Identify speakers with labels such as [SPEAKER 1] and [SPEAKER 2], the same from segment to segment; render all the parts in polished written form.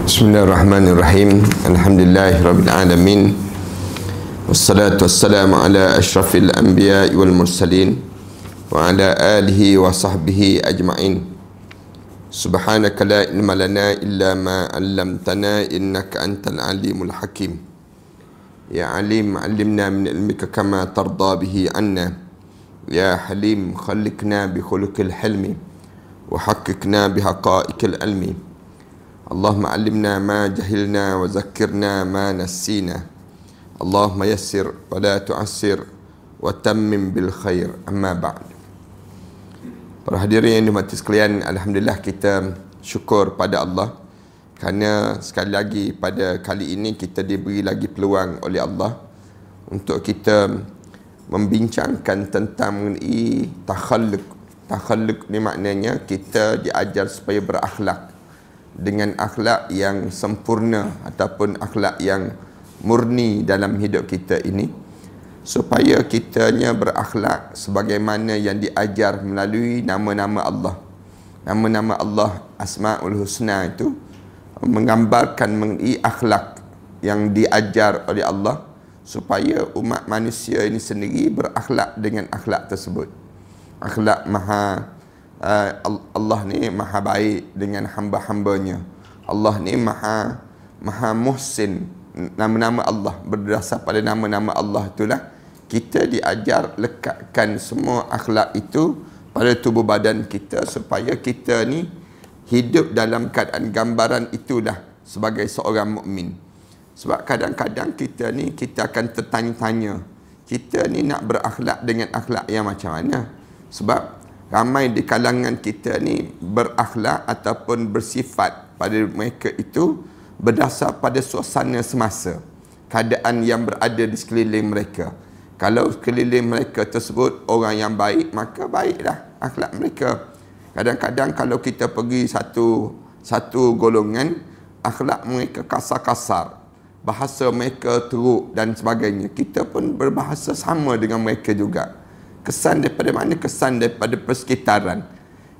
[SPEAKER 1] Bismillahirrahmanirrahim. Alhamdulillahirabbil alamin. Wassalatu wassalamu ala asyrafil anbiya'i wal mursalin wa ala alihi wa sahbihi ajma'in. Subhanaka la ilma lana illa ma 'allamtana innaka antal alimul hakim. Ya alim 'allimna min ilmika kama tarda bihi 'anna. Ya halim khalliqna bi khuluqil hilmi wa haqqqiqna bi haqa'iqil ilmi. Allahumma 'allimna ma jahilna wa zakkirna ma nassina. Allahumma yassir wa la tu'assir wa tammim bil khair. Amma ba'd. Para hadirin yang dihormati sekalian, alhamdulillah kita syukur pada Allah kerana sekali lagi pada kali ini kita diberi lagi peluang oleh Allah untuk kita membincangkan tentang mengenai takhalluq. Takhalluq ni maknanya kita diajar supaya berakhlak dengan akhlak yang sempurna ataupun akhlak yang murni dalam hidup kita ini, supaya kitanya berakhlak sebagaimana yang diajar melalui nama-nama Allah. Nama-nama Allah Asmaul Husna itu menggambarkan mengenai akhlak yang diajar oleh Allah supaya umat manusia ini sendiri berakhlak dengan akhlak tersebut. Akhlak Allah ni maha baik dengan hamba-hambanya. Allah ni maha muhsin. Nama-nama Allah, berdasar pada nama-nama Allah itulah kita diajar lekatkan semua akhlak itu pada tubuh badan kita supaya kita ni hidup dalam keadaan gambaran itulah sebagai seorang mukmin. Sebab kadang-kadang kita ni kita akan tertanya-tanya, kita ni nak berakhlak dengan akhlak yang macam mana? Sebab ramai di kalangan kita ni berakhlak ataupun bersifat pada mereka itu berdasar pada suasana semasa, keadaan yang berada di sekeliling mereka. Kalau sekeliling mereka tersebut orang yang baik, maka baiklah akhlak mereka. Kadang-kadang kalau kita pergi satu golongan, akhlak mereka kasar-kasar, bahasa mereka teruk dan sebagainya, kita pun berbahasa sama dengan mereka juga. Kesan daripada mana? Kesan daripada persekitaran.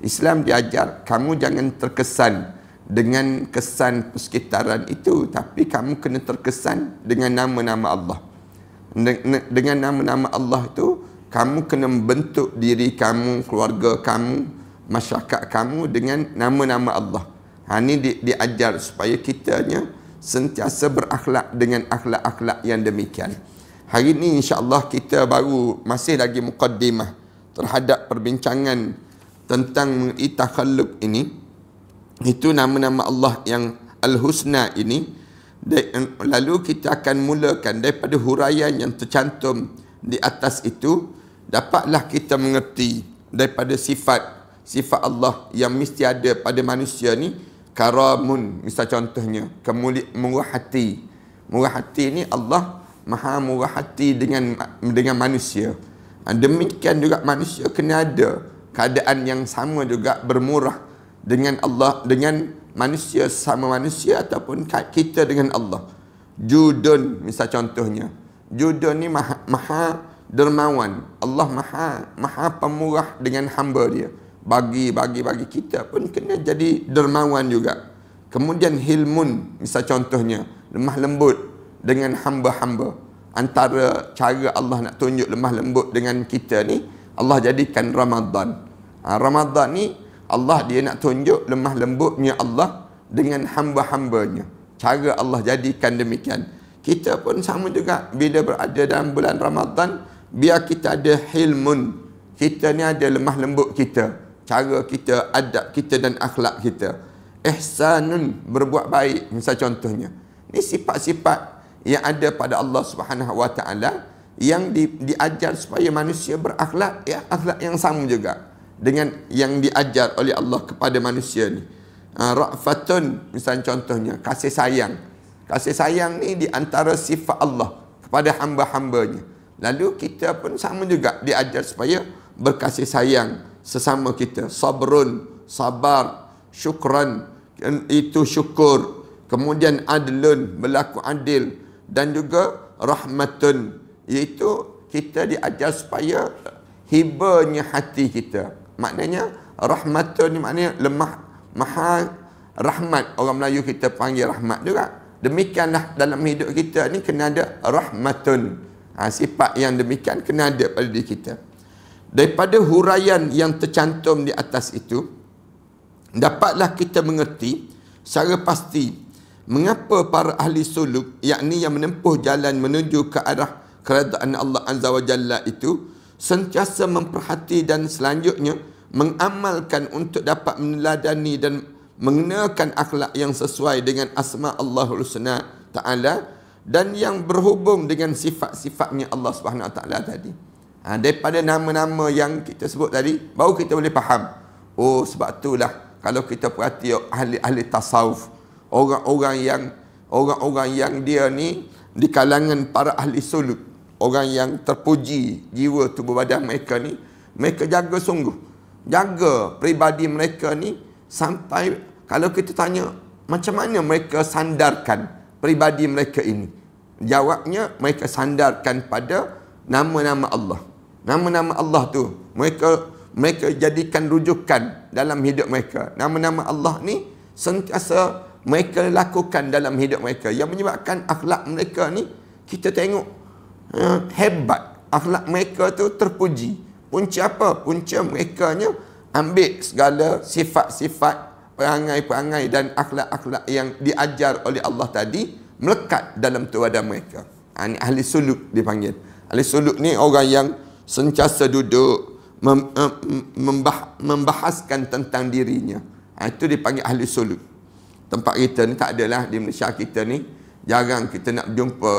[SPEAKER 1] Islam diajar kamu jangan terkesan dengan kesan persekitaran itu, tapi kamu kena terkesan dengan nama-nama Allah. Dengan nama-nama Allah itu kamu kena membentuk diri kamu, keluarga kamu, masyarakat kamu dengan nama-nama Allah. Ini diajar supaya kitanya sentiasa berakhlak dengan akhlak-akhlak yang demikian. Hari ini insya-Allah kita baru masih lagi muqaddimah terhadap perbincangan tentang takhalluq ini. Itu nama-nama Allah yang Al-Husna ini. Lalu kita akan mulakan daripada huraian yang tercantum di atas itu, dapatlah kita mengerti daripada sifat Allah yang mesti ada pada manusia ni. Karamun, misal contohnya murah hati. Murah hati ni Allah maha murah hati dengan manusia. Demikian juga manusia kena ada keadaan yang sama juga, bermurah dengan Allah, dengan manusia sama manusia ataupun kita dengan Allah. Judun, misal contohnya. Judun ni maha dermawan. Allah maha pemurah dengan hamba dia. Bagi kita pun kena jadi dermawan juga. Kemudian hilmun, misal contohnya, lemah lembut dengan hamba-hamba. Antara cara Allah nak tunjuk lemah lembut dengan kita ni, Allah jadikan Ramadan. Ramadan ni Allah dia nak tunjuk lemah lembutnya Allah dengan hamba-hambanya. Cara Allah jadikan demikian. Kita pun sama juga bila berada dalam bulan Ramadan, biar kita ada hilmun. Kita ni ada lemah lembut kita, cara kita, adab kita dan akhlak kita. Ihsanun, berbuat baik, misal contohnya. Ini sifat-sifat yang ada pada Allah Subhanahu wa taala yang diajar supaya manusia berakhlak, ya, akhlak yang sama juga dengan yang diajar oleh Allah kepada manusia ni. Ra'fatun, misal contohnya kasih sayang. Kasih sayang ni di antara sifat Allah kepada hamba-hambanya. Lalu kita pun sama juga diajar supaya berkasih sayang sesama kita. Sabrun, sabar. Syukran, itu syukur. Kemudian adlun, berlaku adil. Dan juga rahmatun, iaitu kita diajar supaya hibanya hati kita. Maknanya rahmatun ni maknanya lemah, maha rahmat, orang Melayu kita panggil rahmat juga. Demikianlah dalam hidup kita ni kena ada rahmatun. Sifat yang demikian kena ada pada diri kita. Daripada huraian yang tercantum di atas itu, dapatlah kita mengerti secara pasti mengapa para ahli suluk, yakni yang menempuh jalan menuju ke arah keredaan Allah Azza wa Jalla itu, sentiasa memperhati dan selanjutnya mengamalkan untuk dapat meneladani dan mengenalkan akhlak yang sesuai dengan asma Allahul Husna Ta'ala dan yang berhubung dengan sifat-sifatnya Allah Subhanahu Wa Ta'ala tadi. Daripada nama-nama yang kita sebut tadi, baru kita boleh faham. Oh, sebab itulah kalau kita perhati ahli-ahli tasawuf, orang-orang yang dia ni di kalangan para ahli suluk, orang yang terpuji jiwa tubuh badan mereka ni, mereka jaga sungguh. Jaga peribadi mereka ni sampai kalau kita tanya macam mana mereka sandarkan peribadi mereka ini, jawabnya mereka sandarkan pada nama-nama Allah. Nama-nama Allah tu mereka jadikan rujukan dalam hidup mereka. Nama-nama Allah ni sentiasa mereka lakukan dalam hidup mereka, yang menyebabkan akhlak mereka ni kita tengok hebat. Akhlak mereka tu terpuji. Punca apa? Punca mereka nya ambil segala sifat-sifat, perangai-perangai dan akhlak-akhlak yang diajar oleh Allah tadi melekat dalam tuadan mereka. Ini ahli suluk dipanggil. Ahli suluk ni orang yang sentiasa duduk membahaskan tentang dirinya. Itu dipanggil ahli suluk. Tempat kita ni tak adalah, di Malaysia kita ni jarang kita nak jumpa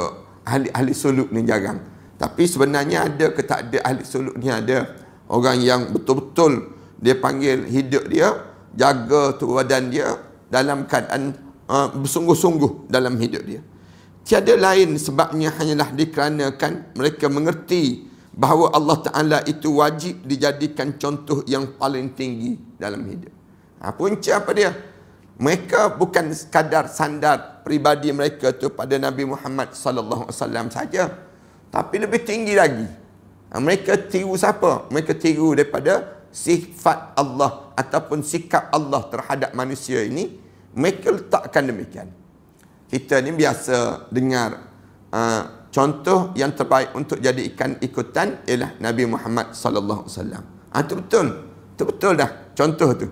[SPEAKER 1] ahli suluk ni, jarang. Tapi sebenarnya ada ke tak ada ahli suluk ni, ada. Orang yang betul-betul dia panggil hidup dia, jaga tubuh badan dia dalam keadaan bersungguh-sungguh dalam hidup dia. Tiada lain sebabnya hanyalah dikarenakan mereka mengerti bahawa Allah Ta'ala itu wajib dijadikan contoh yang paling tinggi dalam hidup. Punca apa dia? Mereka bukan sekadar sandar peribadi mereka tu pada Nabi Muhammad sallallahu alaihi wasallam saja, tapi lebih tinggi lagi. Mereka tiru siapa? Mereka tiru daripada sifat Allah ataupun sikap Allah terhadap manusia ini. Mereka letakkan demikian. Kita ni biasa dengar contoh yang terbaik untuk jadikan ikutan ialah Nabi Muhammad sallallahu alaihi wasallam. Itu betul. Itu betul dah contoh tu.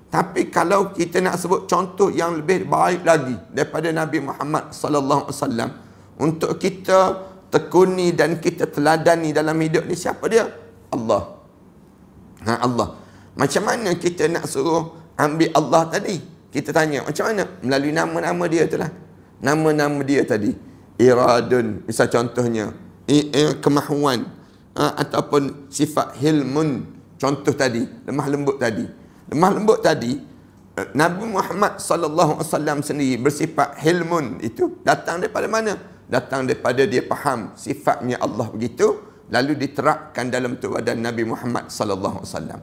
[SPEAKER 1] Tapi kalau kita nak sebut contoh yang lebih baik lagi daripada Nabi Muhammad sallallahu alaihi wasallam untuk kita tekuni dan kita teladani dalam hidup ni, siapa dia? Allah. Allah. Macam mana kita nak suruh ambil Allah tadi? Kita tanya macam mana? Melalui nama-nama dia tu lah. Nama-nama dia tadi. Iradun, misal contohnya. Kemahuan. Ataupun sifat hilmun. Contoh tadi. Lemah lembut tadi. Lemah lembut tadi, Nabi Muhammad sallallahu alaihi wasallam sendiri bersifat hilmun. Itu datang daripada mana? Datang daripada dia faham sifatnya Allah begitu, lalu diterapkan dalam badan Nabi Muhammad sallallahu alaihi wasallam.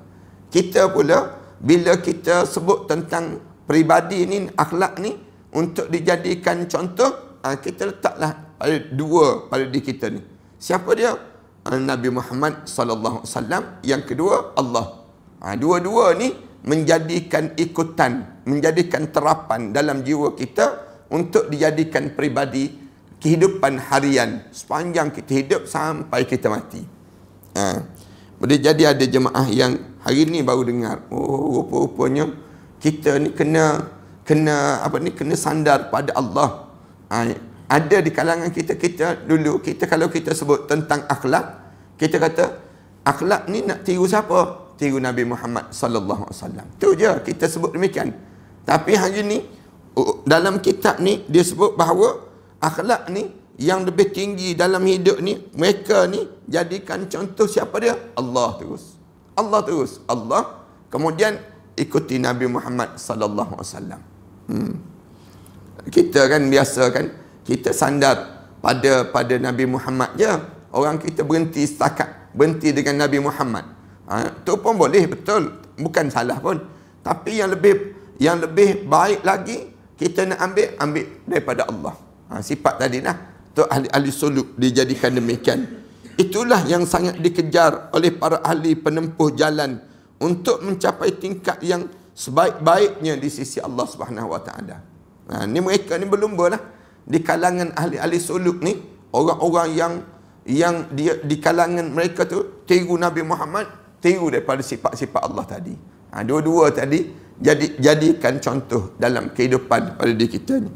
[SPEAKER 1] Kita pula bila kita sebut tentang peribadi ni, akhlak ni untuk dijadikan contoh, kita letaklah pada dua pada diri kita ni. Siapa dia? Nabi Muhammad sallallahu alaihi wasallam, yang kedua Allah. Dua-dua ni menjadikan ikutan, menjadikan terapan dalam jiwa kita untuk dijadikan peribadi kehidupan harian sepanjang kita hidup sampai kita mati. Boleh jadi ada jemaah yang hari ni baru dengar, oh rupa-rupanya kita ni kena sandar pada Allah. Ada di kalangan kita dulu, kalau kita sebut tentang akhlak, kita kata akhlak ni nak tiru siapa? Tiru Nabi Muhammad sallallahu alaihi wasallam. Itu je kita sebut demikian. Tapi hari ni dalam kitab ni dia sebut bahawa akhlak ni yang lebih tinggi dalam hidup ni, mereka ni jadikan contoh siapa dia? Allah terus. Allah terus. Allah. Kemudian ikuti Nabi Muhammad sallallahu alaihi wasallam. Kita kan biasa kan kita sandar pada Nabi Muhammad je. Orang kita berhenti dengan Nabi Muhammad. Itu pun boleh, betul, bukan salah pun. Tapi yang lebih baik lagi kita nak ambil daripada Allah. Sifat tadi lah. Tu ahli suluk dijadikan demikian. Itulah yang sangat dikejar oleh para ahli penempuh jalan untuk mencapai tingkat yang sebaik-baiknya di sisi Allah Subhanahu Wa Taala. Ni mereka ni berlumba lah di kalangan ahli-ahli suluk ni, orang-orang yang dia di kalangan mereka tu tiru Nabi Muhammad, tiru daripada sifat-sifat Allah tadi. Dua-dua tadi jadikan contoh dalam kehidupan pada diri kita ni.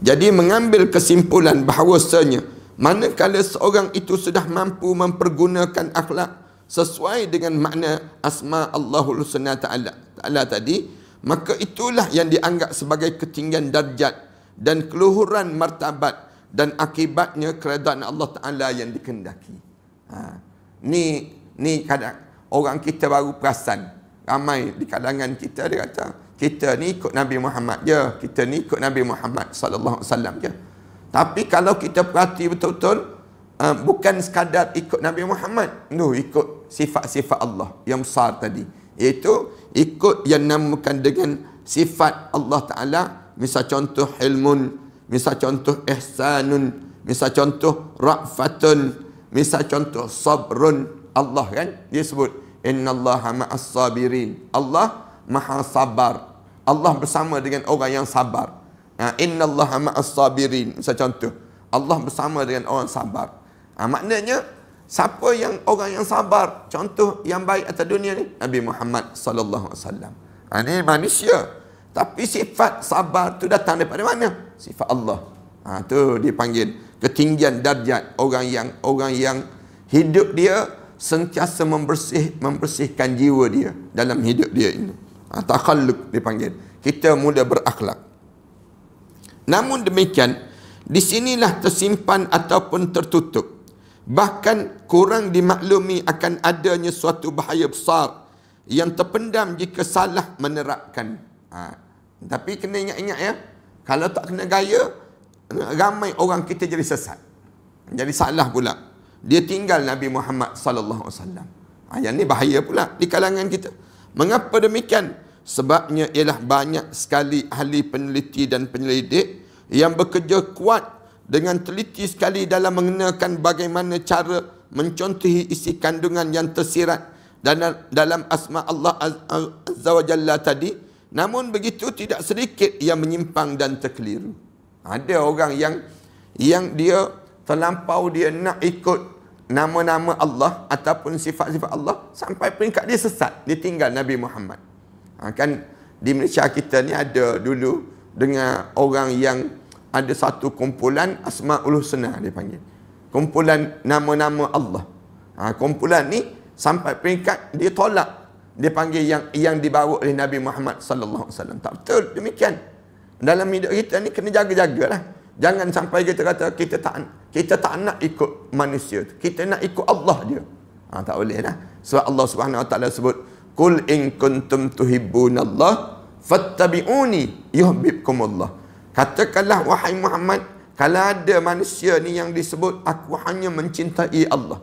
[SPEAKER 1] Jadi mengambil kesimpulan bahawasanya manakala seorang itu sudah mampu mempergunakan akhlak sesuai dengan makna asma Allahul Husna Ta'ala tadi, maka itulah yang dianggap sebagai ketinggian darjat dan keluhuran martabat dan akibatnya keredaan Allah Ta'ala yang dikehendaki. Ni kadang orang kita baru perasan. Ramai di kalangan kita dia kata, kita ni ikut Nabi Muhammad je, kita ni ikut Nabi Muhammad sallallahu alaihi wasallam je. Tapi kalau kita perhati betul-betul, bukan sekadar ikut Nabi Muhammad, ikut sifat-sifat Allah yang besar tadi, iaitu ikut yang namakan dengan sifat Allah Ta'ala. Misal contoh ilmun, misal contoh ihsanun, misal contoh ra'fatun, misal contoh sabrun. Allah kan dia sebut innallaha ma'as sabirin, Allah maha sabar, Allah bersama dengan orang yang sabar. Innallaha ma'as sabirin, misal contoh Allah bersama dengan orang sabar. Maknanya siapa yang orang yang sabar, contoh yang baik atas dunia ni Nabi Muhammad sallallahu alaihi wasallam. Ini manusia, tapi sifat sabar tu datang daripada mana? Sifat Allah. Tu dipanggil ketinggian darjat orang yang hidup dia sentiasa membersihkan jiwa dia dalam hidup dia ini. Takhalluq dipanggil. Kita mula berakhlak. Namun demikian, di sinilah tersimpan ataupun tertutup, bahkan kurang dimaklumi akan adanya suatu bahaya besar yang terpendam jika salah menerapkan. Tapi kena ingat-ingat ya, kalau tak kena gaya, ramai orang kita jadi sesat, jadi salah pula. Dia tinggal Nabi Muhammad sallallahu alaihi wasallam. Yang ni bahaya pula di kalangan kita. Mengapa demikian? Sebabnya ialah banyak sekali ahli peneliti dan penyelidik yang bekerja kuat dengan teliti sekali dalam mengenakan bagaimana cara mencontohi isi kandungan yang tersirat dalam asma Allah Azza wa Jalla tadi. Namun begitu tidak sedikit yang menyimpang dan terkeliru. Ada orang yang dia terlampau dia nak ikut nama-nama Allah ataupun sifat-sifat Allah sampai peringkat dia sesat, dia tinggal Nabi Muhammad. Kan di Malaysia kita ni ada dulu dengan orang yang ada satu kumpulan Asmaul Husna dia panggil. Kumpulan nama-nama Allah. Kumpulan ni sampai peringkat dia tolak, dia panggil yang dibawa oleh Nabi Muhammad sallallahu alaihi wasallam. Tak betul demikian. Dalam hidup kita ni kena jaga-jagalah. Jangan sampai kita kata kita tak nak ikut manusia, kita nak ikut Allah dia. Tak boleh lah. Sebab Allah Subhanahu Wa Taala sebut, "Qul in kuntum tuhibbunallah fattabi'uni yuhibbukumullah." Katakanlah wahai Muhammad, kalau ada manusia ni yang disebut aku hanya mencintai Allah,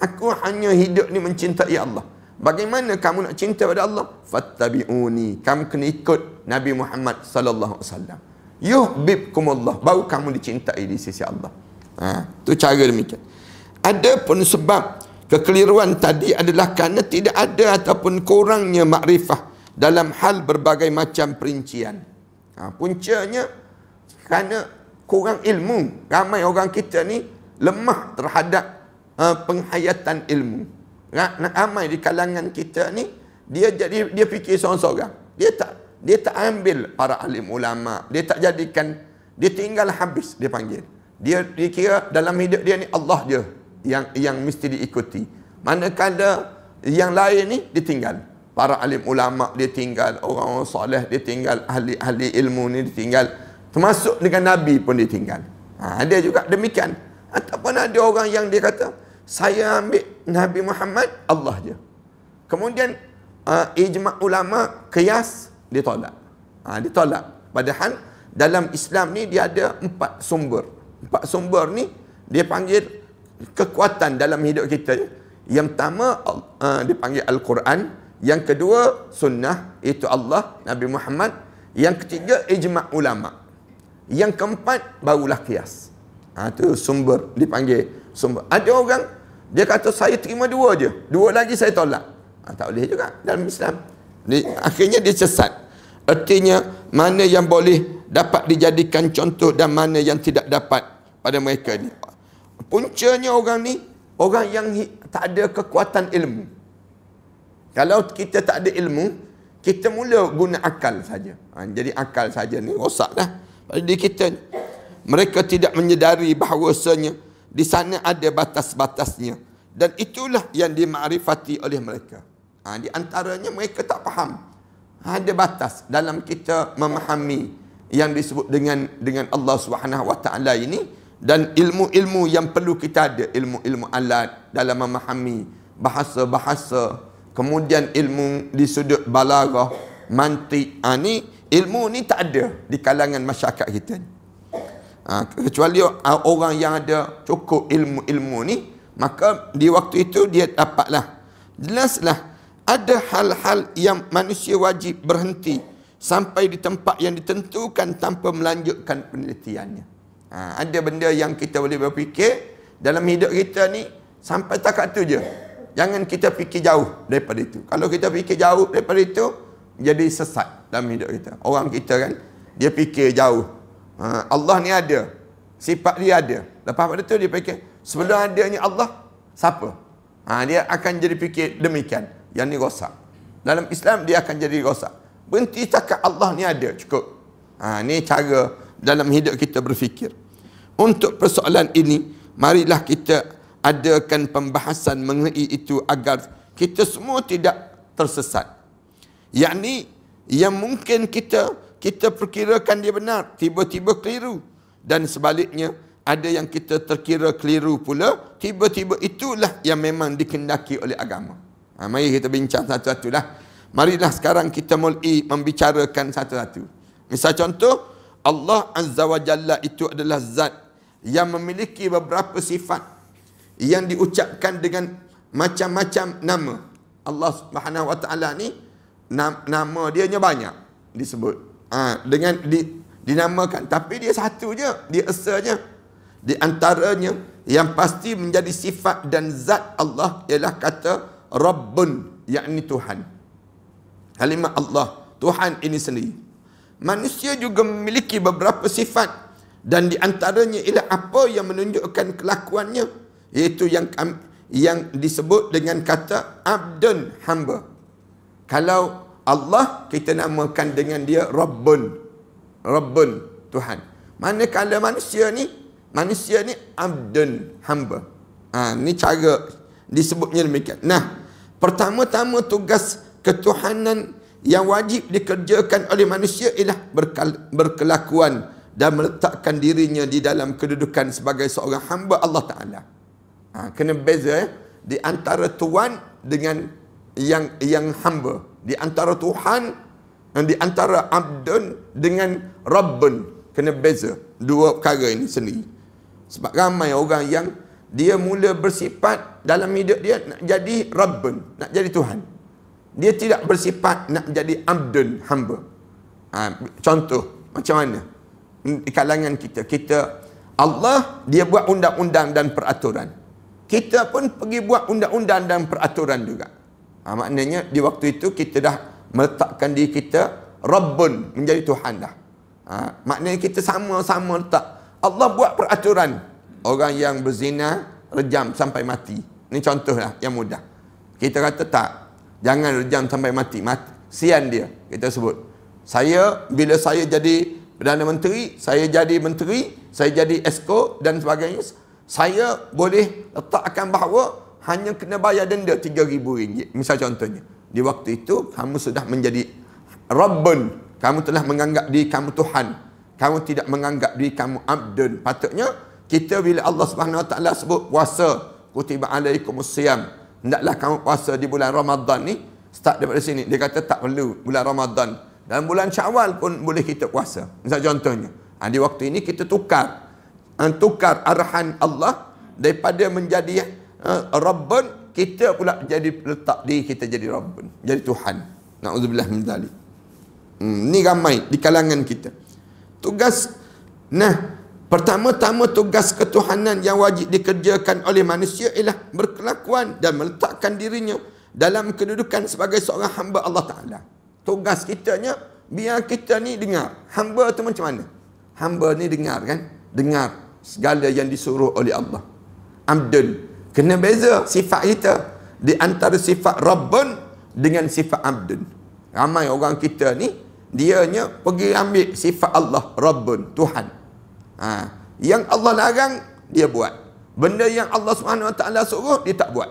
[SPEAKER 1] aku hanya hidup ni mencintai Allah, bagaimana kamu nak cinta pada Allah? Fattabi'uni, kamu kena ikut Nabi Muhammad sallallahu alaihi wasallam. Yuhibbukumullah, baru kamu dicintai di sisi Allah. Tu cara demikian. Ada pun sebab kekeliruan tadi adalah kerana tidak ada ataupun kurangnya makrifah dalam hal berbagai macam perincian. Puncanya kerana kurang ilmu. Ramai orang kita ni lemah terhadap penghayatan ilmu. Ramai di kalangan kita ni dia fikir seorang-seorang. Dia tak ambil para alim ulama, dia tak jadikan, dia tinggal habis dia panggil. Dia kira dalam hidup dia ni Allah je yang mesti diikuti. Manakala yang lain ni ditinggal. Para alim ulama dia tinggal, orang-orang soleh dia tinggal, ahli-ahli ilmu ni ditinggal, termasuk dengan Nabi pun ditinggal. Ada juga demikian. Ataupun ada orang yang dia kata, saya ambil Nabi Muhammad, Allah je. Kemudian ijma' ulama, qiyas, dia tolak. Ditolak. Padahal dalam Islam ni dia ada 4 sumber. 4 sumber ni dia panggil kekuatan dalam hidup kita. Yang pertama dipanggil Al-Quran, yang kedua sunnah, itu Allah, Nabi Muhammad, yang ketiga ijma' ulama, yang keempat barulah qiyas. Itu sumber, dipanggil sumber. Ada orang dia kata saya terima 2 je, 2 lagi saya tolak. Tak boleh juga dalam Islam. Akhirnya dia sesat. Artinya mana yang boleh dapat dijadikan contoh dan mana yang tidak dapat pada mereka ni. Puncanya orang ni, orang yang tak ada kekuatan ilmu. Kalau kita tak ada ilmu, kita mula guna akal saja. Jadi akal saja ni rosak dah pada diri kita. Mereka tidak menyedari bahawasanya di sana ada batas-batasnya. Dan itulah yang dimakrifati oleh mereka. Di antaranya mereka tak faham. Ada batas dalam kita memahami yang disebut dengan Allah Subhanahu Wa Taala ini, dan ilmu-ilmu yang perlu kita ada, ilmu-ilmu alat dalam memahami bahasa-bahasa, kemudian ilmu di sudut balaghah, mantik. Ilmu ni tak ada di kalangan masyarakat kita ni. Kecuali orang yang ada cukup ilmu-ilmu ni, maka di waktu itu dia dapatlah. Jelaslah ada hal-hal yang manusia wajib berhenti sampai di tempat yang ditentukan tanpa melanjutkan penelitiannya. Ada benda yang kita boleh berfikir dalam hidup kita ni sampai takat tu je. Jangan kita fikir jauh daripada itu. Kalau kita fikir jauh daripada itu, jadi sesat dalam hidup kita. Orang kita kan, dia fikir jauh. Allah ni ada, sifat dia ada. Lepas pada tu dia fikir, sebelum adanya Allah, siapa? Dia akan jadi fikir demikian. Yang ni rosak. Dalam Islam dia akan jadi rosak. Berhenti cakap Allah ni ada, cukup. Ni cara dalam hidup kita berfikir. Untuk persoalan ini, marilah kita adakan pembahasan mengenai itu agar kita semua tidak tersesat. Yakni yang mungkin kita perkirakan dia benar, tiba-tiba keliru. Dan sebaliknya, ada yang kita terkira keliru pula, tiba-tiba itulah yang memang dikendaki oleh agama. Mari kita bincang satu-satu lah. Marilah sekarang kita mulai membicarakan satu-satu. Misal contoh, Allah Azza wa Jalla itu adalah zat yang memiliki beberapa sifat yang diucapkan dengan macam-macam nama. Allah Subhanahu wa Taala ni nama dia nya banyak disebut. Dengan dinamakan, tapi dia satu je, dia esanya. Di antaranya yang pasti menjadi sifat dan zat Allah ialah kata Rabbun, yakni Tuhan. Kalimat Allah, Tuhan ini sendiri. Manusia juga memiliki beberapa sifat, dan di antaranya ialah apa yang menunjukkan kelakuannya, iaitu yang disebut dengan kata abdun, hamba. Kalau Allah kita namakan dengan dia Rabbun, Tuhan. Manakala manusia ni abdun, hamba. Ni cara disebutnya demikian. Nah, pertama-tama tugas ketuhanan yang wajib dikerjakan oleh manusia ialah berkelakuan dan meletakkan dirinya di dalam kedudukan sebagai seorang hamba Allah Ta'ala. Kena beza di antara tuan dengan yang hamba. Di antara Tuhan dan di antara abdun dengan Rabbun. Kena beza dua perkara ini sendiri. Sebab ramai orang yang dia mula bersifat dalam hidup dia nak jadi Rabbun, nak jadi Tuhan. Dia tidak bersifat nak jadi abdun, hamba. Contoh macam mana? Di kalangan kita Allah dia buat undang-undang dan peraturan. Kita pun pergi buat undang-undang dan peraturan juga. Maknanya di waktu itu kita dah meletakkan diri kita Rabbun, menjadi Tuhan dah. Maknanya kita sama-sama letak. Allah buat peraturan, orang yang berzina rejam sampai mati. Ini contohlah yang mudah. Kita kata tak, jangan rejam sampai mati. Sian dia, kita sebut. Bila saya jadi Perdana Menteri, saya jadi Menteri, saya jadi Esko dan sebagainya, saya boleh letakkan bahawa hanya kena bayar denda RM3,000. Misal contohnya. Di waktu itu, kamu sudah menjadi Rabbun. Kamu telah menganggap diri kamu Tuhan. Kamu tidak menganggap diri kamu abdun. Patutnya, kita bila Allah Subhanahu Wa Taala sebut puasa, kutiba alaikumusiyam, hendaklah kamu puasa di bulan Ramadan ni, start daripada sini. Dia kata tak perlu bulan Ramadan. Dalam bulan Syawal pun boleh kita puasa. Misal contohnya. Di waktu ini kita tukar arahan Allah daripada menjadi Rabbun, kita pula jadi letak diri kita jadi Rabbun, jadi Tuhan. Na'udzubillah min dzalik. Ni ramai di kalangan kita. Pertama-tama tugas ketuhanan yang wajib dikerjakan oleh manusia ialah berkelakuan dan meletakkan dirinya dalam kedudukan sebagai seorang hamba Allah Ta'ala. Tugas kitanya, biar kita ni dengar. Hamba tu macam mana? Hamba ni dengar kan? Dengar segala yang disuruh oleh Allah. Abdun. Kena beza sifat kita di antara sifat Rabbun dengan sifat Abdun. Ramai orang kita ni, dianya pergi ambil sifat Allah, Rabbun, Tuhan. Yang Allah larang, dia buat. Benda yang Allah SWT suruh, dia tak buat.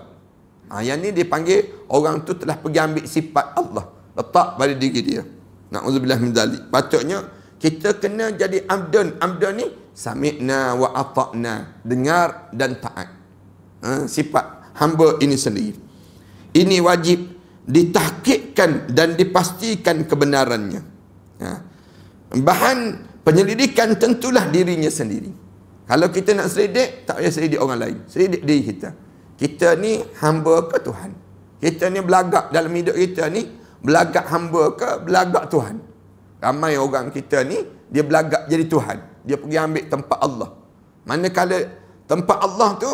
[SPEAKER 1] Yang ni dipanggil, orang tu telah pergi ambil sifat Allah, letak pada diri dia. Na'udzubillah min dzalik. Patutnya, kita kena jadi abdun. Abdun ni, sami'na wa ata'na. Dengar dan taat. Sifat hamba ini sendiri. Ini wajib ditahqiqkan dan dipastikan kebenarannya. Bahan penyelidikan tentulah dirinya sendiri. Kalau kita nak selidik, tak payah selidik orang lain. Selidik diri kita. Kita ni hamba ke Tuhan? Kita ni belagak dalam hidup kita ni, belagak hamba ke belagak Tuhan? Ramai orang kita ni, dia belagak jadi Tuhan. Dia pergi ambil tempat Allah. Manakala tempat Allah tu,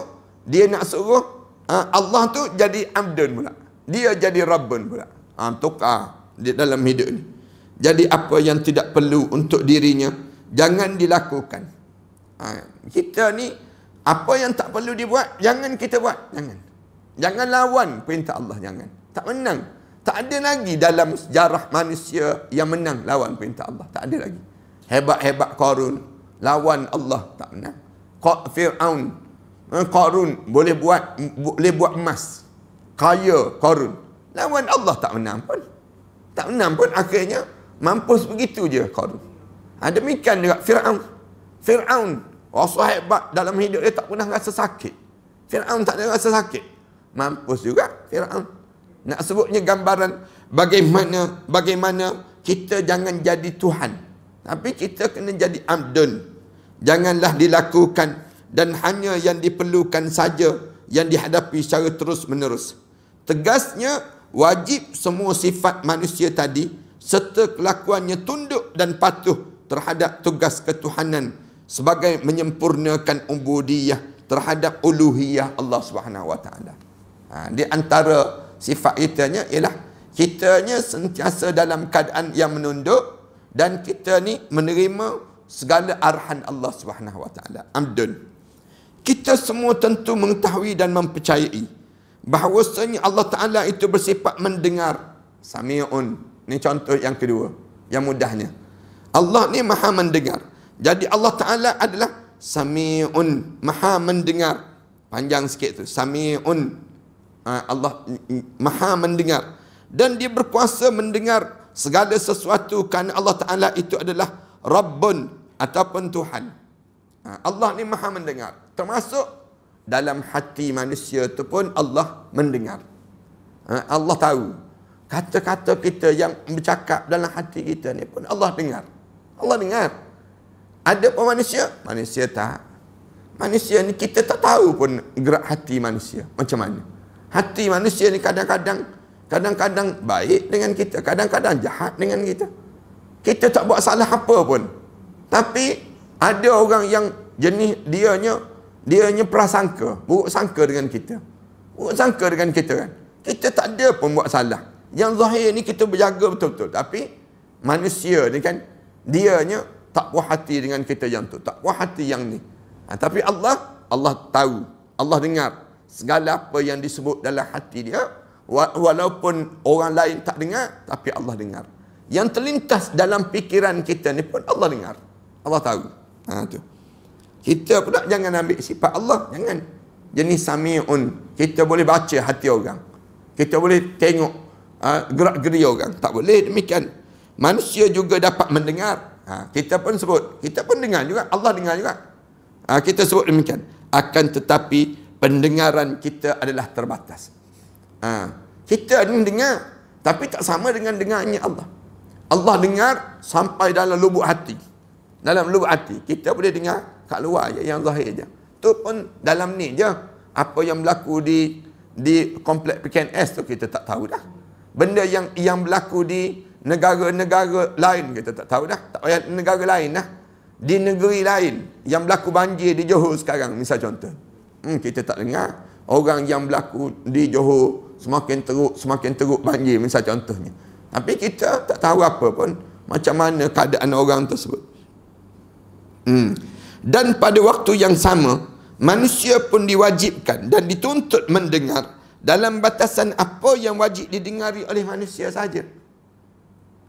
[SPEAKER 1] dia nak suruh Allah tu jadi abdun pula. Dia jadi Rabbun pula. Tukar di dalam hidup ni. Jadi apa yang tidak perlu untuk dirinya, jangan dilakukan. Kita ni, apa yang tak perlu dibuat, jangan kita buat. Jangan lawan perintah Allah, jangan. Tak menang. Tak ada lagi dalam sejarah manusia yang menang lawan perintah Allah. Tak ada lagi. Hebat-hebat Qarun, lawan Allah, tak menang. Qarun boleh buat emas. Kaya Qarun. Lawan Allah tak menang pun. Tak menang pun, akhirnya mampus begitu je Qarun. Demikian juga Fir'aun. Rasa hebat dalam hidup dia, tak pernah rasa sakit. Fir'aun tak ada rasa sakit. Mampus juga Fir'aun. Nak sebutnya gambaran bagaimana kita jangan jadi Tuhan. Tapi kita kena jadi abdun. Janganlah dilakukan dan hanya yang diperlukan saja yang dihadapi secara terus menerus. Tegasnya, wajib semua sifat manusia tadi serta kelakuannya tunduk dan patuh terhadap tugas ketuhanan sebagai menyempurnakan ubudiyah terhadap uluhiyah Allah Subhanahu Wa Taala. Di antara sifat kitanya ialah kitanya sentiasa dalam keadaan yang menunduk dan kita ni menerima segala arahan Allah Subhanahu Wa Taala. Amdun. Kita semua tentu mengetahui dan mempercayai bahawasanya Allah Ta'ala itu bersifat mendengar. Sami'un. Ini contoh yang kedua, yang mudahnya. Allah ni maha mendengar. Jadi Allah Ta'ala adalah Sami'un, maha mendengar. Panjang sikit tu. Sami'un. Allah maha mendengar. Dan dia berkuasa mendengar segala sesuatu kerana Allah Ta'ala itu adalah Rabbun ataupun Tuhan. Allah ni maha mendengar. Termasuk dalam hati manusia tu pun Allah mendengar. Allah tahu. Kata-kata kita yang bercakap dalam hati kita ni pun Allah dengar. Allah dengar. Ada pun manusia? Manusia tak. Manusia ni kita tak tahu pun gerak hati manusia macam mana. Hati manusia ni kadang-kadang baik dengan kita, kadang-kadang jahat dengan kita. Kita tak buat salah apa pun. Tapi ada orang yang jenis dianya prasangka, buruk sangka dengan kita. Buruk sangka dengan kita kan. Kita tak ada pun buat salah. Yang zahir ni kita berjaga betul-betul. Tapi manusia ni kan, dianya tak puas hati dengan kita yang tu, tak puas hati yang ni. Tapi Allah tahu, Allah dengar segala apa yang disebut dalam hati dia. Walaupun orang lain tak dengar, tapi Allah dengar. Yang terlintas dalam fikiran kita ni pun Allah dengar. Allah tahu. Tu. Kita pula jangan ambil sifat Allah, jangan. Jenis sami'un. Kita boleh baca hati orang. Kita boleh tengok gerak-geri orang. Tak boleh demikian. Manusia juga dapat mendengar. Kita pun sebut. Kita pun dengar juga. Allah dengar juga. Kita sebut demikian. Akan tetapi pendengaran kita adalah terbatas. Kita ni dengar, tapi tak sama dengan dengarnya Allah. Allah dengar sampai dalam lubuk hati. Dalam lubuk hati. Kita boleh dengar kat luar je, yang zahir je. Tu pun dalam ni je. Apa yang berlaku di kompleks PKNS tu kita tak tahu dah. Benda yang berlaku di negara-negara lain kita tak tahu dah. Tak payah negara lain dah. Di negeri lain yang berlaku banjir di Johor sekarang, misal contoh. Kita tak dengar. Orang yang berlaku di Johor semakin teruk banjir, misal contohnya. Tapi kita tak tahu apa pun macam mana keadaan orang tersebut. Dan pada waktu yang sama, manusia pun diwajibkan dan dituntut mendengar dalam batasan apa yang wajib didengari oleh manusia saja.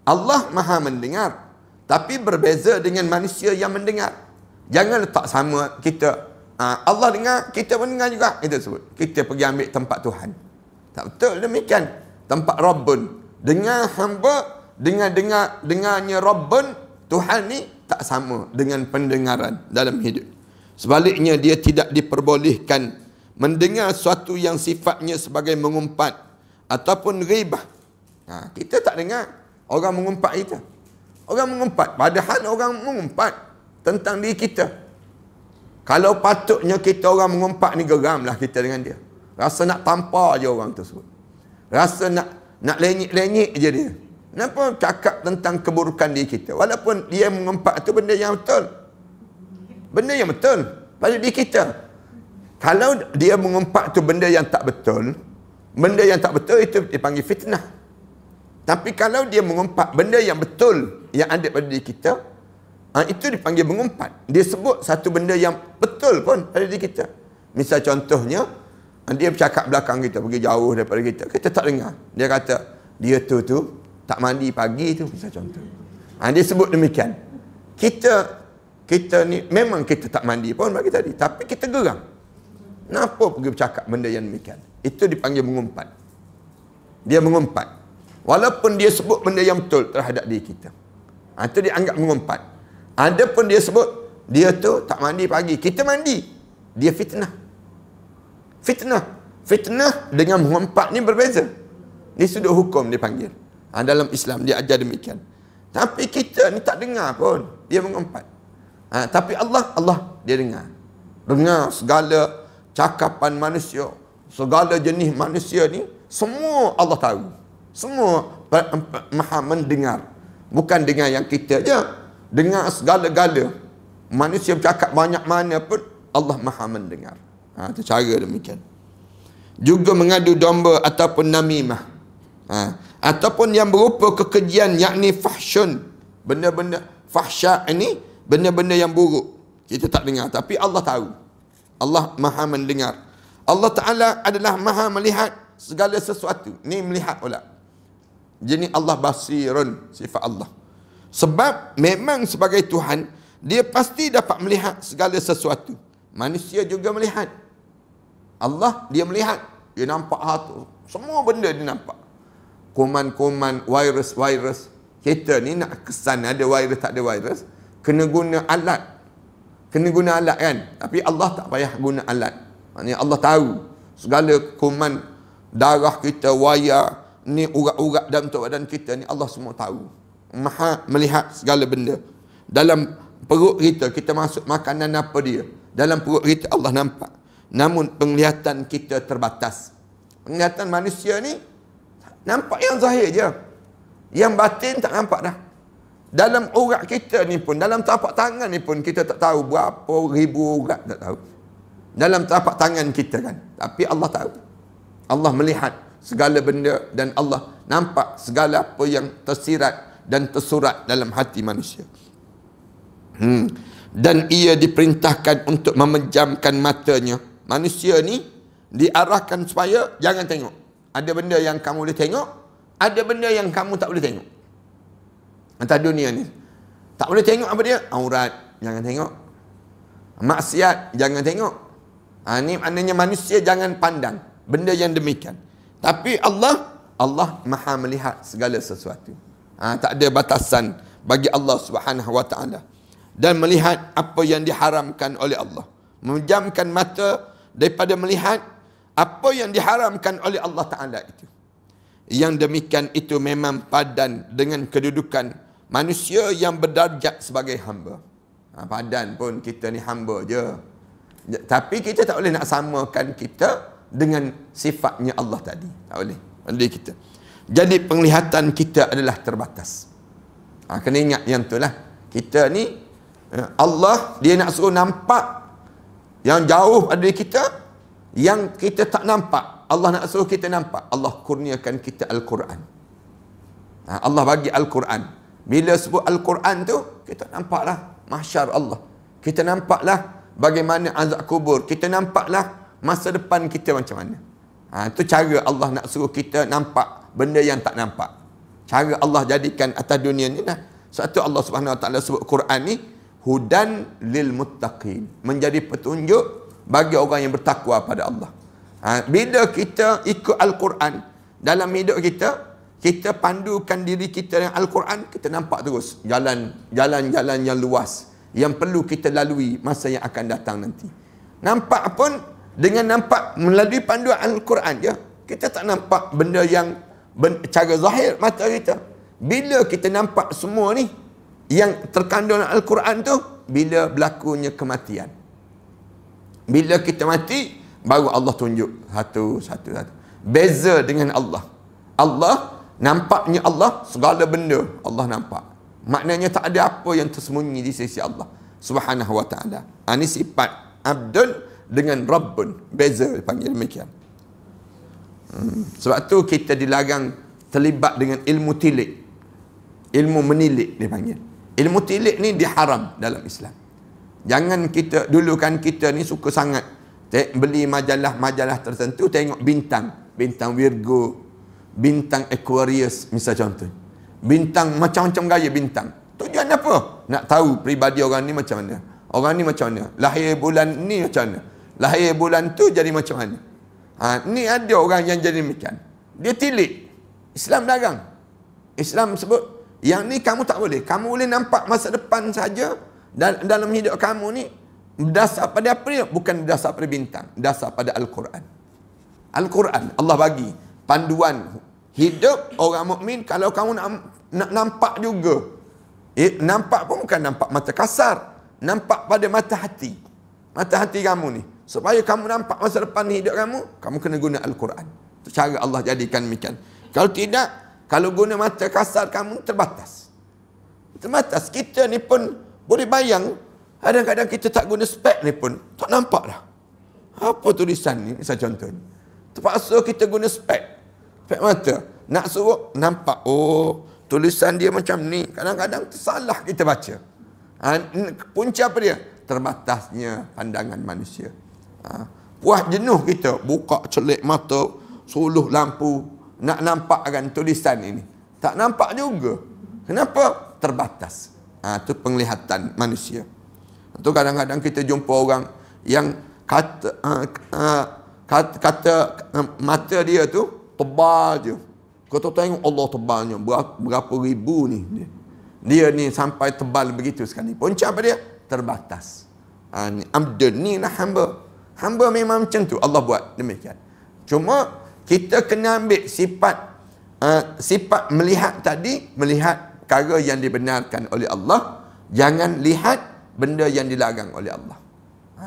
[SPEAKER 1] Allah Maha mendengar, tapi berbeza dengan manusia yang mendengar. Jangan letak sama kita. Allah dengar, kita pun dengar juga. Itu sebut. Kita pergi ambil tempat Tuhan. Tak betul demikian. Tempat Rabbun. Dengar hamba, dengarnya Rabbun, Tuhan ni tak sama dengan pendengaran dalam hidup. Sebaliknya, dia tidak diperbolehkan mendengar sesuatu yang sifatnya sebagai mengumpat ataupun ghibah. Kita tak dengar orang mengumpat kita. Orang mengumpat, padahal orang mengumpat tentang diri kita. Kalau patutnya kita orang mengumpat ni, geramlah kita dengan dia. Rasa nak tampar je orang tersebut. Rasa nak lenyek-lenyek je dia. Kenapa cakap tentang keburukan diri kita? Walaupun dia mengumpat tu benda yang betul. Benda yang betul pada diri kita. Kalau dia mengumpat tu benda yang tak betul, benda yang tak betul itu dipanggil fitnah. Tapi kalau dia mengumpat benda yang betul yang ada pada diri kita, itu dipanggil mengumpat. Dia sebut satu benda yang betul pun pada diri kita. Misal contohnya, dia bercakap belakang kita, pergi jauh daripada kita, kita tak dengar. Dia kata, dia tu tak mandi pagi tu, misal contoh. Dia sebut demikian. Kita ni, memang kita tak mandi pun bagi tadi, tapi kita geram. Kenapa pergi bercakap benda yang demikian? Itu dipanggil mengumpat. Dia mengumpat. Walaupun dia sebut benda yang betul terhadap diri kita. Itu dianggap mengumpat. Ada pun dia sebut, dia tu tak mandi pagi, kita mandi. Dia fitnah. Fitnah dengan mengumpat ni berbeza. Di sudut hukum dipanggil. Dalam Islam dia ajar demikian. Tapi kita ni tak dengar pun dia mengumpat. Tapi Allah dia dengar. Dengar segala cakapan manusia, segala jenis manusia ni, semua Allah tahu. Semua Maha mendengar. Bukan dengar yang kita je. Dengar segala-gala. Manusia bercakap banyak mana pun Allah Maha mendengar. Itu cara demikian. Juga mengadu domba ataupun namimah. Ataupun yang berupa kekejian, yakni fahsyun. Benda-benda fahsya ini, benda-benda yang buruk. Kita tak dengar, tapi Allah tahu. Allah Maha mendengar. Allah Ta'ala adalah Maha melihat segala sesuatu. Ni melihat pula. Jadi Allah basirun, sifat Allah. Sebab memang sebagai Tuhan, dia pasti dapat melihat segala sesuatu. Manusia juga melihat. Allah, dia melihat. Dia nampak tu. Semua benda dia nampak. Kuman-kuman, virus. Kita ni nak kesan ada virus tak ada virus, kena guna alat. Kan? Tapi Allah tak payah guna alat. Maksudnya Allah tahu segala kuman darah kita, wayar, ni urat-urat dalam badan kita ni, Allah semua tahu. Maha melihat segala benda. Dalam perut kita masuk makanan apa dia, dalam perut kita Allah nampak. Namun penglihatan kita terbatas. Penglihatan manusia ni nampak yang zahir je. Yang batin tak nampak dah. Dalam urat kita ni pun, dalam tapak tangan ni pun kita tak tahu berapa ribu urat, tak tahu. Dalam tapak tangan kita kan. Tapi Allah tahu. Allah melihat segala benda dan Allah nampak segala apa yang tersirat dan tersurat dalam hati manusia. Dan ia diperintahkan untuk memejamkan matanya. Manusia ni diarahkan supaya jangan tengok. Ada benda yang kamu boleh tengok, ada benda yang kamu tak boleh tengok. Atas dunia ni tak boleh tengok apa dia? Aurat, jangan tengok. Maksiat, jangan tengok. Ni maknanya manusia jangan pandang benda yang demikian. Tapi Allah Maha melihat segala sesuatu. Tak ada batasan bagi Allah Subhanahu Wa Taala. Dan melihat apa yang diharamkan oleh Allah. Memejamkan mata daripada melihat apa yang diharamkan oleh Allah Ta'ala itu. Yang demikian itu memang padan dengan kedudukan manusia yang berdarjat sebagai hamba. Padan pun kita ni hamba je. Tapi kita tak boleh nak samakan kita dengan sifatnya Allah tadi. Tak boleh. Pada kita. Jadi penglihatan kita adalah terbatas. Kena ingat yang tu lah. Kita ni, Allah dia nak suruh nampak yang jauh pada diri kita, yang kita tak nampak Allah nak suruh kita nampak. Allah kurniakan kita Al-Quran. Allah bagi Al-Quran. Bila sebut Al-Quran tu, kita nampaklah mahsyar Allah. Kita nampaklah bagaimana azab kubur. Kita nampaklah masa depan kita macam mana. Itu cara Allah nak suruh kita nampak benda yang tak nampak. Cara Allah jadikan atas dunia ni lah. Sebab tu Allah Subhanahu Wa Taala sebut Quran ni hudan lil muttaqin, menjadi petunjuk bagi orang yang bertakwa pada Allah. Bila kita ikut Al-Quran dalam hidup kita, kita pandukan diri kita dengan Al-Quran, kita nampak terus jalan-jalan yang luas yang perlu kita lalui masa yang akan datang nanti. Nampak pun dengan nampak melalui panduan Al-Quran je, kita tak nampak benda yang cara zahir mata kita. Bila kita nampak semua ni yang terkandung dalam Al-Quran tu, bila berlakunya kematian. Bila kita mati, baru Allah tunjuk satu. Beza dengan Allah. Nampaknya Allah, segala benda Allah nampak. Maknanya tak ada apa yang tersembunyi di sisi Allah Subhanahu Wa Taala. Ini sifat Abdul dengan Rabbun. Beza dipanggil demikian. Sebab tu kita dilarang terlibat dengan ilmu tilik. Ilmu menilik dipanggil. Ilmu tilik ni diharam dalam Islam. Jangan kita, dulu kan kita ni suka sangat beli majalah tertentu, tengok bintang Virgo, bintang Aquarius misal contoh. Bintang macam-macam gaya bintang. Tujuan apa? Nak tahu peribadi orang ni macam mana. Orang ni macam mana. Lahir bulan ni macam mana. Lahir bulan tu jadi macam mana. Ni ada orang yang jadi demikian. Dia tilik. Islam larang. Islam sebut yang ni kamu tak boleh. Kamu boleh nampak masa depan saja dalam hidup kamu ni. Berdasar pada apa dia? Bukan berdasar pada bintang. Berdasar pada Al-Quran. Al-Quran Allah bagi panduan hidup orang mukmin. Kalau kamu nak nampak juga, nampak pun bukan nampak mata kasar, nampak pada mata hati. Mata hati kamu ni, supaya kamu nampak masa depan hidup kamu kena guna Al-Quran. Itu cara Allah jadikan demikian. Kalau tidak, kalau guna mata kasar kamu, terbatas. Kita ni pun boleh bayang, kadang-kadang kita tak guna spek ni pun tak nampak dah apa tulisan ni. Misal contoh ni, terpaksa kita guna spek mata, nak suruh nampak, oh tulisan dia macam ni. Kadang-kadang tersalah kita baca. Punca apa dia? Terbatasnya pandangan manusia. Puas jenuh kita buka celik mata, suluh lampu, nak nampakkan tulisan ini, tak nampak juga. Kenapa? Terbatas. Itu penglihatan manusia. Itu kadang-kadang kita jumpa orang yang kata mata dia tu tebal je. Kau tengok Allah tebalnya berapa ribu ni. Dia ni sampai tebal begitu sekali. Punca apa dia? Terbatas. Ni abdun, ni lah hamba. Hamba memang macam tu. Allah buat demikian. Cuma kita kena ambil sifat melihat tadi, melihat perkara yang dibenarkan oleh Allah. Jangan lihat benda yang dilarang oleh Allah.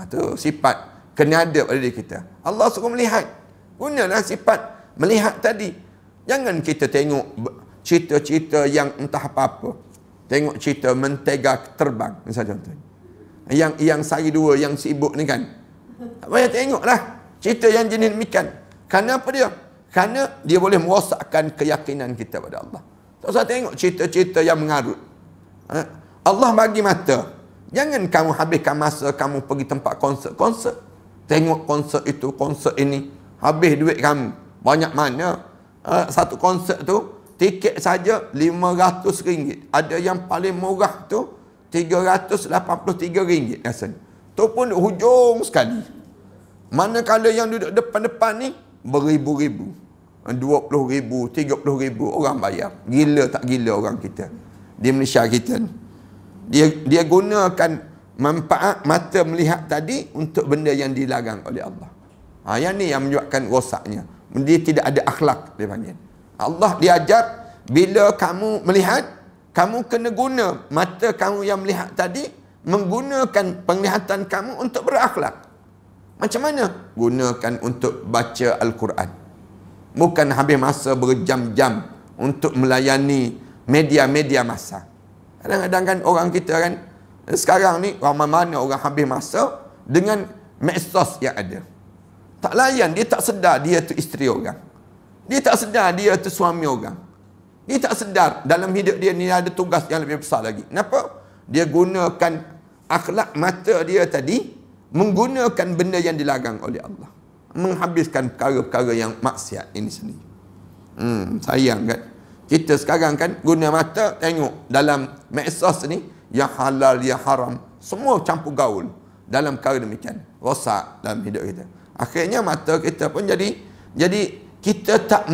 [SPEAKER 1] Tu sifat kena ada pada diri kita. Allah suruh melihat. Gunalah sifat melihat tadi. Jangan kita tengok cerita-cerita yang entah apa-apa. Tengok cerita mentega terbang, misal contoh. Yang sari dua, yang sibuk ni kan. Tak payah tengoklah cerita yang jenis demikian. Kerana apa dia? Kerana dia boleh merosakkan keyakinan kita pada Allah. Tak usah tengok cerita-cerita yang mengarut. Allah bagi mata. Jangan kamu habiskan masa kamu pergi tempat konsert. Tengok konsert itu, konsert ini. Habis duit kamu. Banyak mana? Satu konsert tu, tiket saja RM500. Ada yang paling murah tu, RM383 rasanya. Tu pun hujung sekali. Manakala yang duduk depan-depan ni, beribu-ribu. 20,000, 30,000 orang bayar. Gila tak gila orang kita di Malaysia kita ni. Dia gunakan manfaat mata melihat tadi untuk benda yang dilarang oleh Allah. Yang ni yang menyebabkan rosaknya. Dia tidak ada akhlak, dia panggil. Allah diajar, bila kamu melihat, kamu kena guna mata kamu yang melihat tadi, menggunakan penglihatan kamu untuk berakhlak. Macam mana? Gunakan untuk baca Al-Quran. Bukan habis masa berjam-jam untuk melayani media-media massa. Kadang-kadang kan orang kita kan, sekarang ni ramai mana orang habis masa dengan medsos yang ada. Tak layan, dia tak sedar dia tu isteri orang. Dia tak sedar dia tu suami orang. Dia tak sedar dalam hidup dia ni ada tugas yang lebih besar lagi. Kenapa? Dia gunakan akhlak mata dia tadi, menggunakan benda yang dilarang oleh Allah. Menghabiskan perkara-perkara yang maksiat ini sendiri. Sayang kan? Kita sekarang kan guna mata, tengok dalam medsos ni, yang halal, yang haram, semua campur gaul dalam perkara demikian. Rosak dalam hidup kita. Akhirnya mata kita pun jadi kita tak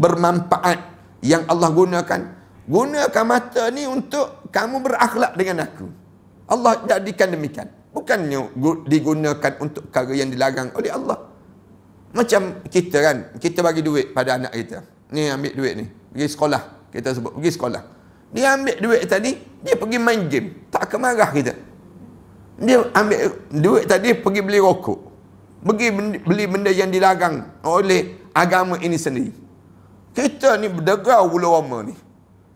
[SPEAKER 1] bermanfaat yang Allah gunakan. Gunakan mata ni untuk kamu berakhlak dengan aku. Allah jadikan demikian. Bukannya digunakan untuk perkara yang dilarang oleh Allah. Macam kita kan, kita bagi duit pada anak kita. Ni ambil duit ni, pergi sekolah. Kita sebut pergi sekolah. Dia ambil duit tadi, dia pergi main game. Tak kemarah kita. Dia ambil duit tadi pergi beli rokok. Pergi beli benda yang dilarang oleh agama ini sendiri. Kita ni berdegau bulu roma ni.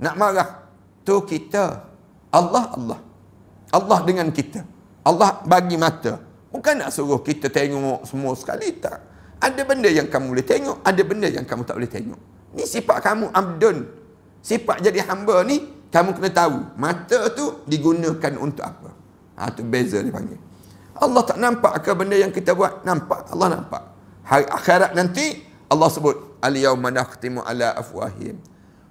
[SPEAKER 1] Nak marah. Tu kita. Allah dengan kita. Allah bagi mata. Bukan nak suruh kita tengok semua sekali, tak. Ada benda yang kamu boleh tengok, ada benda yang kamu tak boleh tengok. Ni sifat kamu abdun. Sifat jadi hamba ni, kamu kena tahu. Mata tu digunakan untuk apa. Tu beza dia panggil. Allah tak nampak ke benda yang kita buat? Nampak. Allah nampak. Hari akhirat nanti, Allah sebut, al-yawma nakhtimu ala afwahihim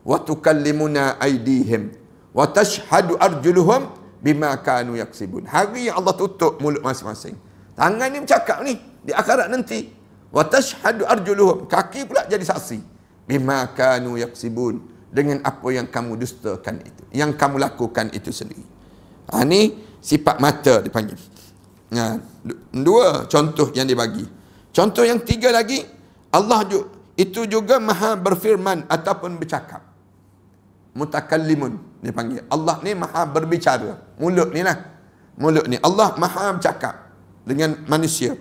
[SPEAKER 1] wa tukallimuna aydihim wa tashhadu arjuluhum bima kanu yaksibun. Hari yang Allah tutup mulut masing-masing. Tangan ni bercakap ni di akhirat nanti. Wa tashhadu arjuluhum, kaki pula jadi saksi. Bima kanu yaksibun, dengan apa yang kamu dustakan itu, yang kamu lakukan itu sendiri. Ni sifat mata dipanggil. Dua contoh yang dibagi. Contoh yang tiga lagi, Allah itu juga maha berfirman ataupun bercakap. Mutakallimun dipanggil. Allah ni maha berbicara. Mulut ni lah. Mulut ni. Allah maha bercakap dengan manusia.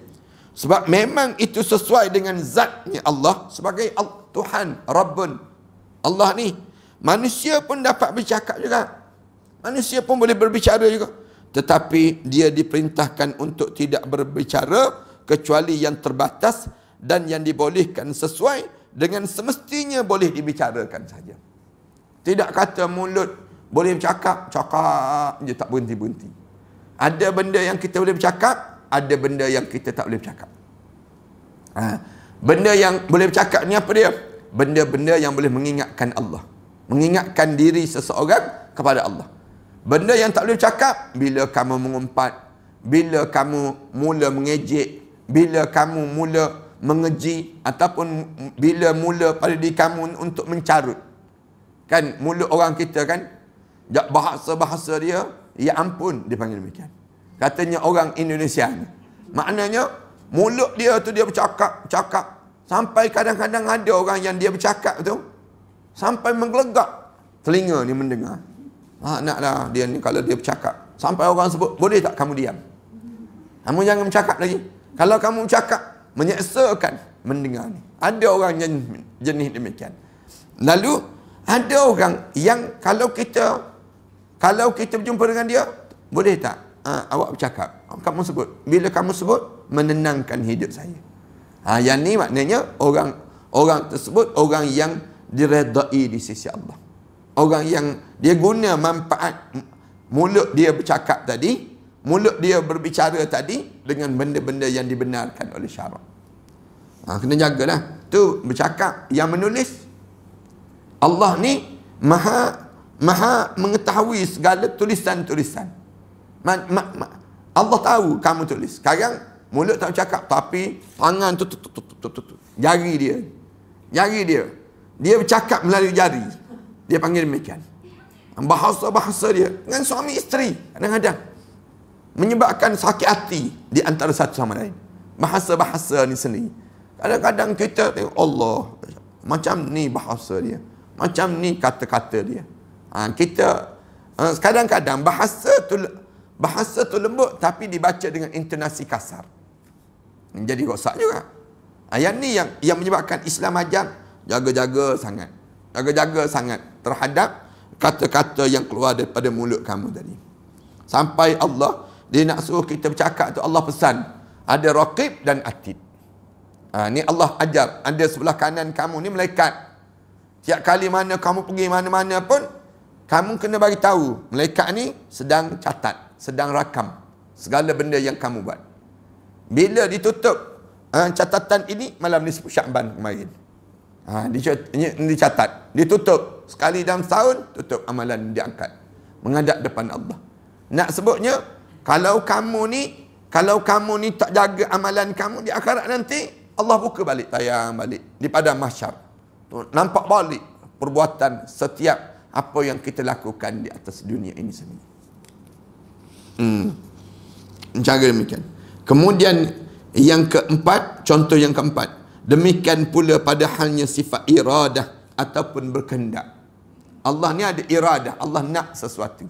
[SPEAKER 1] Sebab memang itu sesuai dengan zatnya Allah sebagai Tuhan, Rabbun. Allah ni. Manusia pun dapat bercakap juga. Manusia pun boleh berbicara juga. Tetapi dia diperintahkan untuk tidak berbicara kecuali yang terbatas dan yang dibolehkan sesuai dengan semestinya boleh dibicarakan saja. Tidak kata mulut boleh bercakap, cakap je tak berhenti-berhenti. Ada benda yang kita boleh bercakap, ada benda yang kita tak boleh bercakap. Benda yang boleh bercakap ni apa dia? Benda-benda yang boleh mengingatkan Allah. Mengingatkan diri seseorang kepada Allah. Benda yang tak boleh bercakap, bila kamu mengumpat, bila kamu mula mengejek, bila kamu mula mengeji, ataupun bila mula pada diri kamu untuk mencarut. Kan mulut orang kita kan, bahasa-bahasa dia, ya ampun, dia panggil demikian. Katanya orang Indonesia ni. Maknanya, mulut dia tu dia bercakap. Sampai kadang-kadang ada orang yang dia bercakap tu, sampai menggelegak telinga ni mendengar. Naklah dia ni kalau dia bercakap. Sampai orang sebut, boleh tak kamu diam? Kamu jangan bercakap lagi. Kalau kamu bercakap, menyeksakan mendengar ni. Ada orang yang jenis demikian. Lalu, ada orang yang kalau kita berjumpa dengan dia, boleh tak awak bercakap? Kamu sebut. Bila kamu sebut, menenangkan hidup saya. Yang ni maknanya orang tersebut orang yang diredai di sisi Allah. Orang yang dia guna manfaat mulut dia bercakap tadi, mulut dia berbicara tadi dengan benda-benda yang dibenarkan oleh syarak. Kena jagalah. Tu bercakap, yang menulis. Allah ni maha mengetahui segala tulisan-tulisan. Allah tahu kamu tulis. Sekarang mulut tak bercakap, tapi tangan tu jari dia. Dia bercakap melalui jari. Dia panggil demikian. Bahasa-bahasa dia dengan suami isteri kadang-kadang menyebabkan sakit hati di antara satu sama lain. Bahasa-bahasa ni sendiri. Kadang-kadang kita tengok Allah, macam ni bahasa dia, macam ni kata-kata dia. Kita kadang-kadang bahasa tu lembut tapi dibaca dengan intonasi kasar. Jadi rosak juga. Yang ni yang menyebabkan Islam ajar jaga-jaga sangat terhadap kata-kata yang keluar daripada mulut kamu tadi. Sampai Allah dia nak suruh kita bercakap tu, Allah pesan ada raqib dan atid. Ni Allah ajar. Ada sebelah kanan kamu ni malaikat. Tiap kali mana kamu pergi mana-mana pun, kamu kena bagi tahu. Malaikat ni sedang catat, sedang rakam segala benda yang kamu buat. Bila ditutup catatan ini, malam nisfu Sya'ban kemarin. Dicatat, ditutup. Sekali dalam setahun, tutup amalan diangkat. Menghadap depan Allah. Nak sebutnya, kalau kamu ni tak jaga amalan kamu di akhirat nanti, Allah buka balik, tayang balik di padang mahsyar. Nampak balik perbuatan setiap apa yang kita lakukan di atas dunia ini sendiri. Cara demikian. Kemudian yang keempat, contoh yang keempat, demikian pula pada halnya sifat iradah ataupun berkehendak. Allah ni ada iradah, Allah nak sesuatu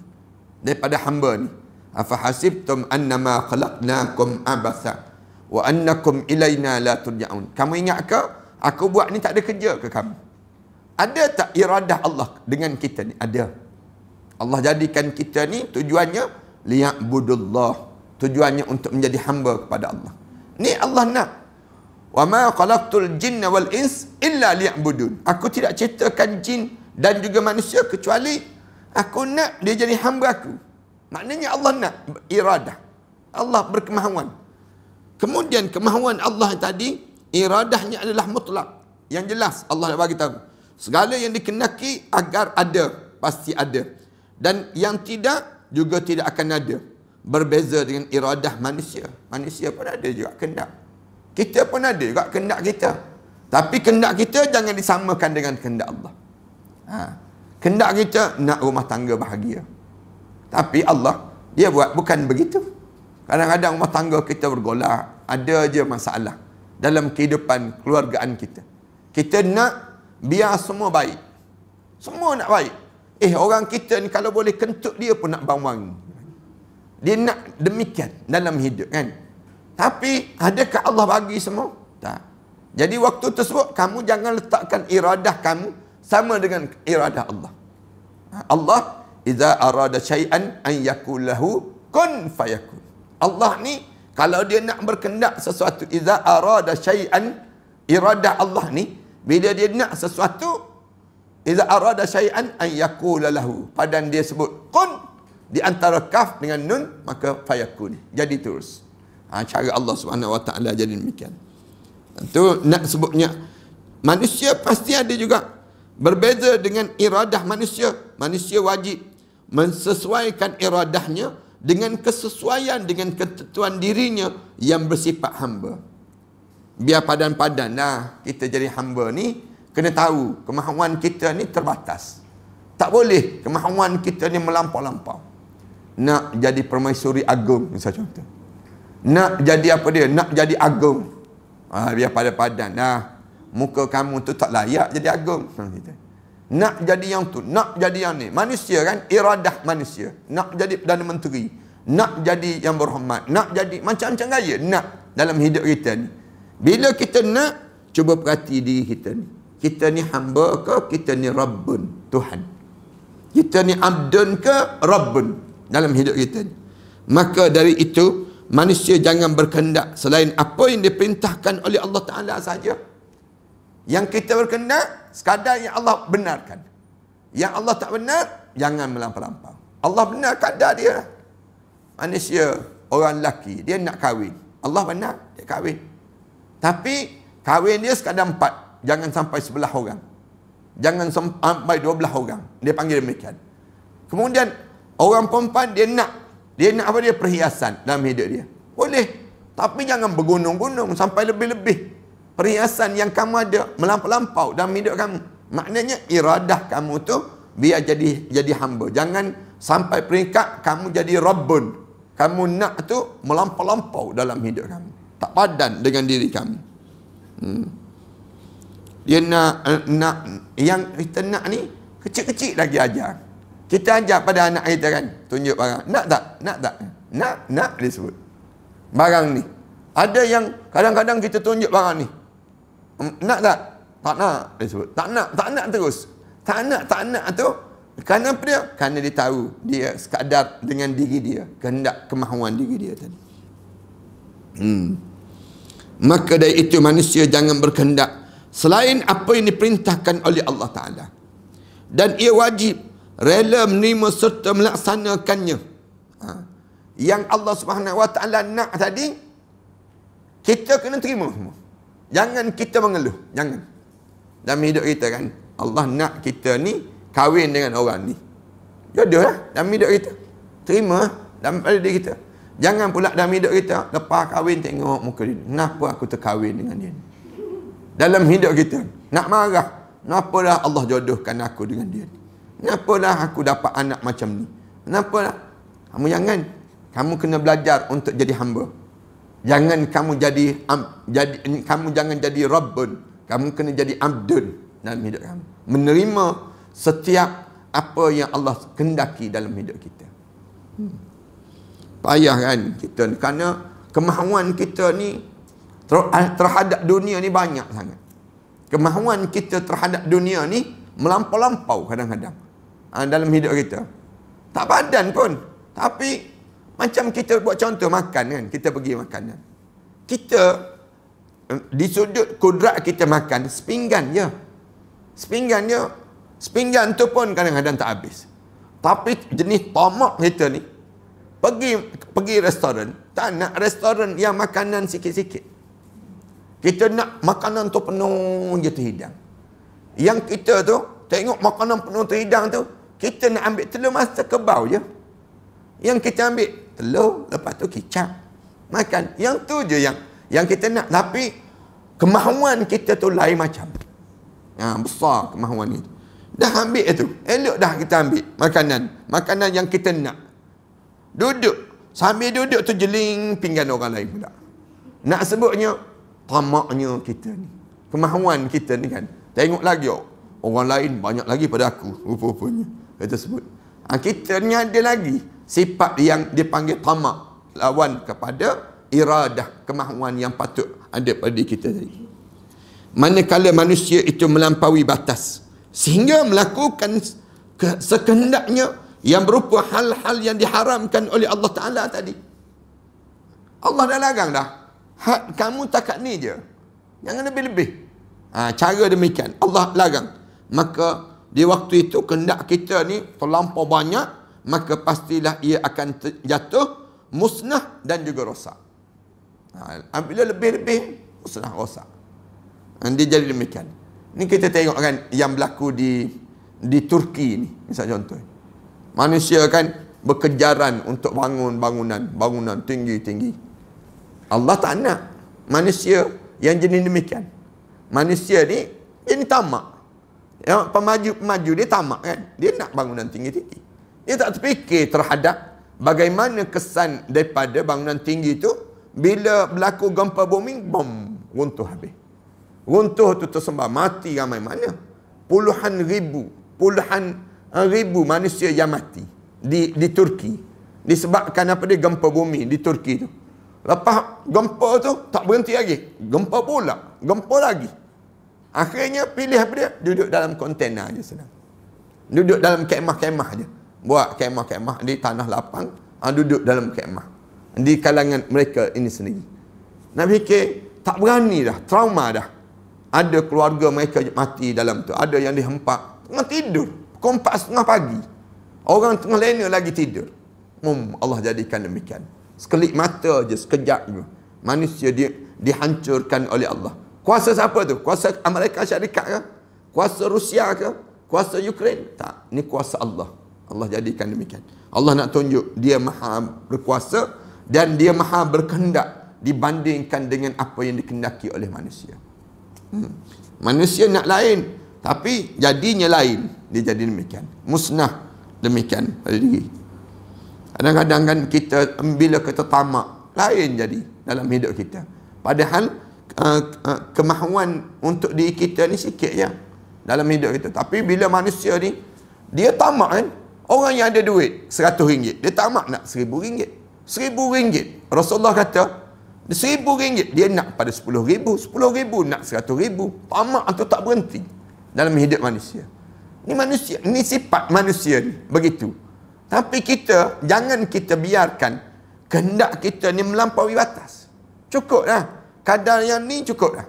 [SPEAKER 1] daripada hamba ni. Afa hasibtum annama khalaqnakum abatha wa annakum ilaina la turja'un. Kamu ingat ke aku buat ni tak ada kerja ke kamu? Ada tak iradah Allah dengan kita ni? Ada. Allah jadikan kita ni tujuannya liya'budullah. Tujuannya untuk menjadi hamba kepada Allah. Ni Allah nak. Wa ma khalaqtul jinna wal ins illa liya'budun. Aku tidak ciptakan jin dan juga manusia kecuali aku nak dia jadi hamba aku. Maknanya Allah nak iradah. Allah berkemahuan. Kemudian kemahuan Allah tadi, iradahnya adalah mutlak. Yang jelas Allah nak bagi tahu. Segala yang dikenaki agar ada, pasti ada. Dan yang tidak, juga tidak akan ada. Berbeza dengan iradah manusia. Manusia pun ada juga kehendak. Kita pun ada juga kehendak kita. Tapi kehendak kita jangan disamakan dengan kehendak Allah. Kehendak kita nak rumah tangga bahagia. Tapi Allah, dia buat bukan begitu. Kadang-kadang rumah tangga kita bergolak. Ada je masalah dalam kehidupan keluargaan kita. Kita nak biar semua baik. Semua nak baik. Orang kita ni kalau boleh kentut dia pun nak bawang. Dia nak demikian dalam hidup kan. Tapi adakah Allah bagi semua? Tak. Jadi waktu tersebut kamu jangan letakkan iradah kamu sama dengan iradah Allah. Allah iza arada syai'an an yakulahu kun fayakun. Allah ni kalau dia nak berkehendak sesuatu, iza arada syai'an, iradah Allah ni bila dia nak sesuatu, iza arada syai'an an yakulalahu, padan dia sebut kun di antara kaf dengan nun, maka fayakun, jadi terus. Cara Allah Subhanahu Wa Taala jadi demikian. Itu nak sebutnya manusia pasti ada juga berbeza dengan iradah manusia. Manusia wajib mensesuaikan iradahnya dengan kesesuaian dengan ketentuan dirinya yang bersifat hamba. Biar padan-padan lah kita jadi hamba ni, kena tahu kemahuan kita ni terbatas. Tak boleh kemahuan kita ni melampau-lampau. Nak jadi permaisuri agung misalnya contoh. Nak jadi apa dia? Nak jadi agung. Biar padan-padan lah. Muka kamu tu tak layak jadi agung. Nak jadi yang tu, nak jadi yang ni. Manusia kan, iradah manusia. Nak jadi Perdana Menteri, nak jadi yang berhormat, nak jadi macam-macam gaya nak dalam hidup kita ni. Bila kita nak, cuba perhati diri kita ni. Kita ni hamba ke, kita ni Rabbun, Tuhan. Kita ni abdun ke, Rabbun dalam hidup kita ni. Maka dari itu, manusia jangan berkehendak selain apa yang diperintahkan oleh Allah Ta'ala saja. Yang kita berkehendak sekadar yang Allah benarkan. Yang Allah tak benar, jangan melampau-lampau. Allah benar kadar dia. Manusia, orang lelaki, dia nak kahwin. Allah benar, dia kahwin. Tapi kahwin dia sekadar 4. Jangan sampai 11 orang. Jangan sampai 12 orang. Dia panggil demikian. Kemudian orang perempuan dia nak apa dia? Perhiasan dalam hidup dia. Boleh. Tapi jangan bergunung-gunung sampai lebih-lebih. Perhiasan yang kamu ada melampau-lampau dalam hidup kamu. Maknanya iradah kamu tu biar jadi hamba. Jangan sampai peringkat kamu jadi Rabbun. Kamu nak tu melampau-lampau dalam hidup kamu. Tak padan dengan diri kamu. Dia nak yang kita nak ni kecil-kecil lagi ajar. Kita ajar pada anak kita kan, tunjuk barang. Nak tak? Nak tak? Nak dia sebut. Barang ni. Ada yang kadang-kadang kita tunjuk barang ni. Nak tak? Tak nak dia sebut. Tak nak terus. Tak nak tu kerana apa dia? Kerana dia tahu dia sekadar dengan diri dia, kehendak kemahuan diri dia tadi. Maka dari itu manusia jangan berkehendak selain apa yang diperintahkan oleh Allah Ta'ala. Dan ia wajib rela menerima serta melaksanakannya. Yang Allah Subhanahu Wa Ta'ala nak tadi, kita kena terima semua. Jangan kita mengeluh. Jangan. Dalam hidup kita kan, Allah nak kita ni kahwin dengan orang ni. Jodoh lah dalam hidup kita. Terima dalam diri kita. Jangan pula dalam hidup kita, lepas kahwin tengok muka dia. Kenapa aku terkahwin dengan dia? Dalam hidup kita, nak marah. Kenapalah Allah jodohkan aku dengan dia? Kenapalah aku dapat anak macam ni? Kenapalah? Kamu jangan. Kamu kena belajar untuk jadi hamba. Jangan kamu kamu jangan jadi rabbun. Kamu kena jadi abdun dalam hidup kamu. Menerima setiap apa yang Allah kehendaki dalam hidup kita. Payah kan kita ni, kerana kemahuan kita ni terhadap dunia ni banyak sangat. Kemahuan kita terhadap dunia ni melampau-lampau kadang-kadang dalam hidup kita. Tak padan pun. Tapi macam kita buat contoh makan kan, kita pergi makanan. Kita di sudut kudrat kita makan sepinggan je. Sepinggan je. Sepinggan tu pun kadang-kadang tak habis. Tapi jenis tamak kita ni, pergi restoran, tak nak restoran yang makanan sikit-sikit. Kita nak makanan tu penuh je terhidang. Yang kita tu tengok makanan penuh terhidang tu, kita nak ambil telur masa kebau je. Yang kita ambil telur, lepas tu kicap, makan. Yang tu je yang kita nak. Tapi kemahuan kita tu lain macam. Besar kemahuan ni. Dah ambil tu, elok dah kita ambil makanan yang kita nak. Duduk, sambil duduk tu jeling pinggan orang lain pula. Nak sebutnya tamaknya kita ni, kemahuan kita ni kan. Tengok lagi orang lain banyak lagi pada aku, rupa-rupanya kita sebut. Kita ni ada lagi sifat yang dipanggil tamak, lawan kepada iradah, kemahuan yang patut ada pada kita tadi. Manakala manusia itu melampaui batas sehingga melakukan sekehendaknya yang berupa hal-hal yang diharamkan oleh Allah Ta'ala tadi. Allah dah larang dah. Kamu takat ni je, jangan lebih-lebih. Cara demikian Allah larang. Maka di waktu itu kehendak kita ni terlampau banyak, maka pastilah ia akan jatuh, musnah dan juga rosak. Bila lebih-lebih, musnah, rosak. Dia jadi demikian. Ni kita tengok kan yang berlaku di Turki ni, misal contoh. Manusia kan berkejaran untuk bangun bangunan tinggi-tinggi. Allah tak nak manusia yang jenis demikian. Manusia ni jenis tamak. Yang pemaju dia tamak kan. Dia nak bangunan tinggi-tinggi. Dia tak terfikir terhadap bagaimana kesan daripada bangunan tinggi itu bila berlaku gempa bumi, bom, runtuh habis. Runtuh tu tersembah, mati ramai mana. Puluhan ribu manusia yang mati di Turki. Disebabkan apa dia, gempa bumi di Turki tu. Lepas gempa tu tak berhenti lagi. Gempa pula, gempa lagi. Akhirnya pilih apa dia? Duduk dalam kontena je senang. Duduk dalam kemah-kemah je. Buat kemah-kemah di tanah lapang, duduk dalam kemah. Di kalangan mereka ini sendiri. Nak fikir, tak berani dah, trauma dah. Ada keluarga mereka mati dalam tu. Ada yang dihempak tengah tidur, pukul 4:30 pagi. Orang tengah lena lagi tidur. Allah jadikan demikian. Sekelip mata je, sekejap je, manusia dihancurkan oleh Allah. Kuasa siapa tu? Kuasa Amerika Syarikat ke? Kuasa Rusia ke? Kuasa Ukraine? Tak. Ini kuasa Allah. Allah jadikan demikian. Allah nak tunjuk dia maha berkuasa dan dia maha berkehendak dibandingkan dengan apa yang dikehendaki oleh manusia. Manusia nak lain, tapi jadinya lain. Dia jadi demikian, musnah demikian pada diri. Kadang-kadang kan kita bila kita tamak, lain jadi dalam hidup kita. Padahal kemahuan untuk diri kita ni sikit je dalam hidup kita. Tapi bila manusia ni dia tamak kan, orang yang ada duit RM100, dia tamak nak RM1,000. RM1,000. Rasulullah kata RM1,000 dia nak pada RM10,000, RM10,000 nak RM100,000. Tamak tu tak berhenti dalam hidup manusia. Ni manusia, ni sifat manusia ni begitu. Tapi jangan kita biarkan kehendak kita ni melampaui batas. Cukup lah. kadar yang ni cukup dah.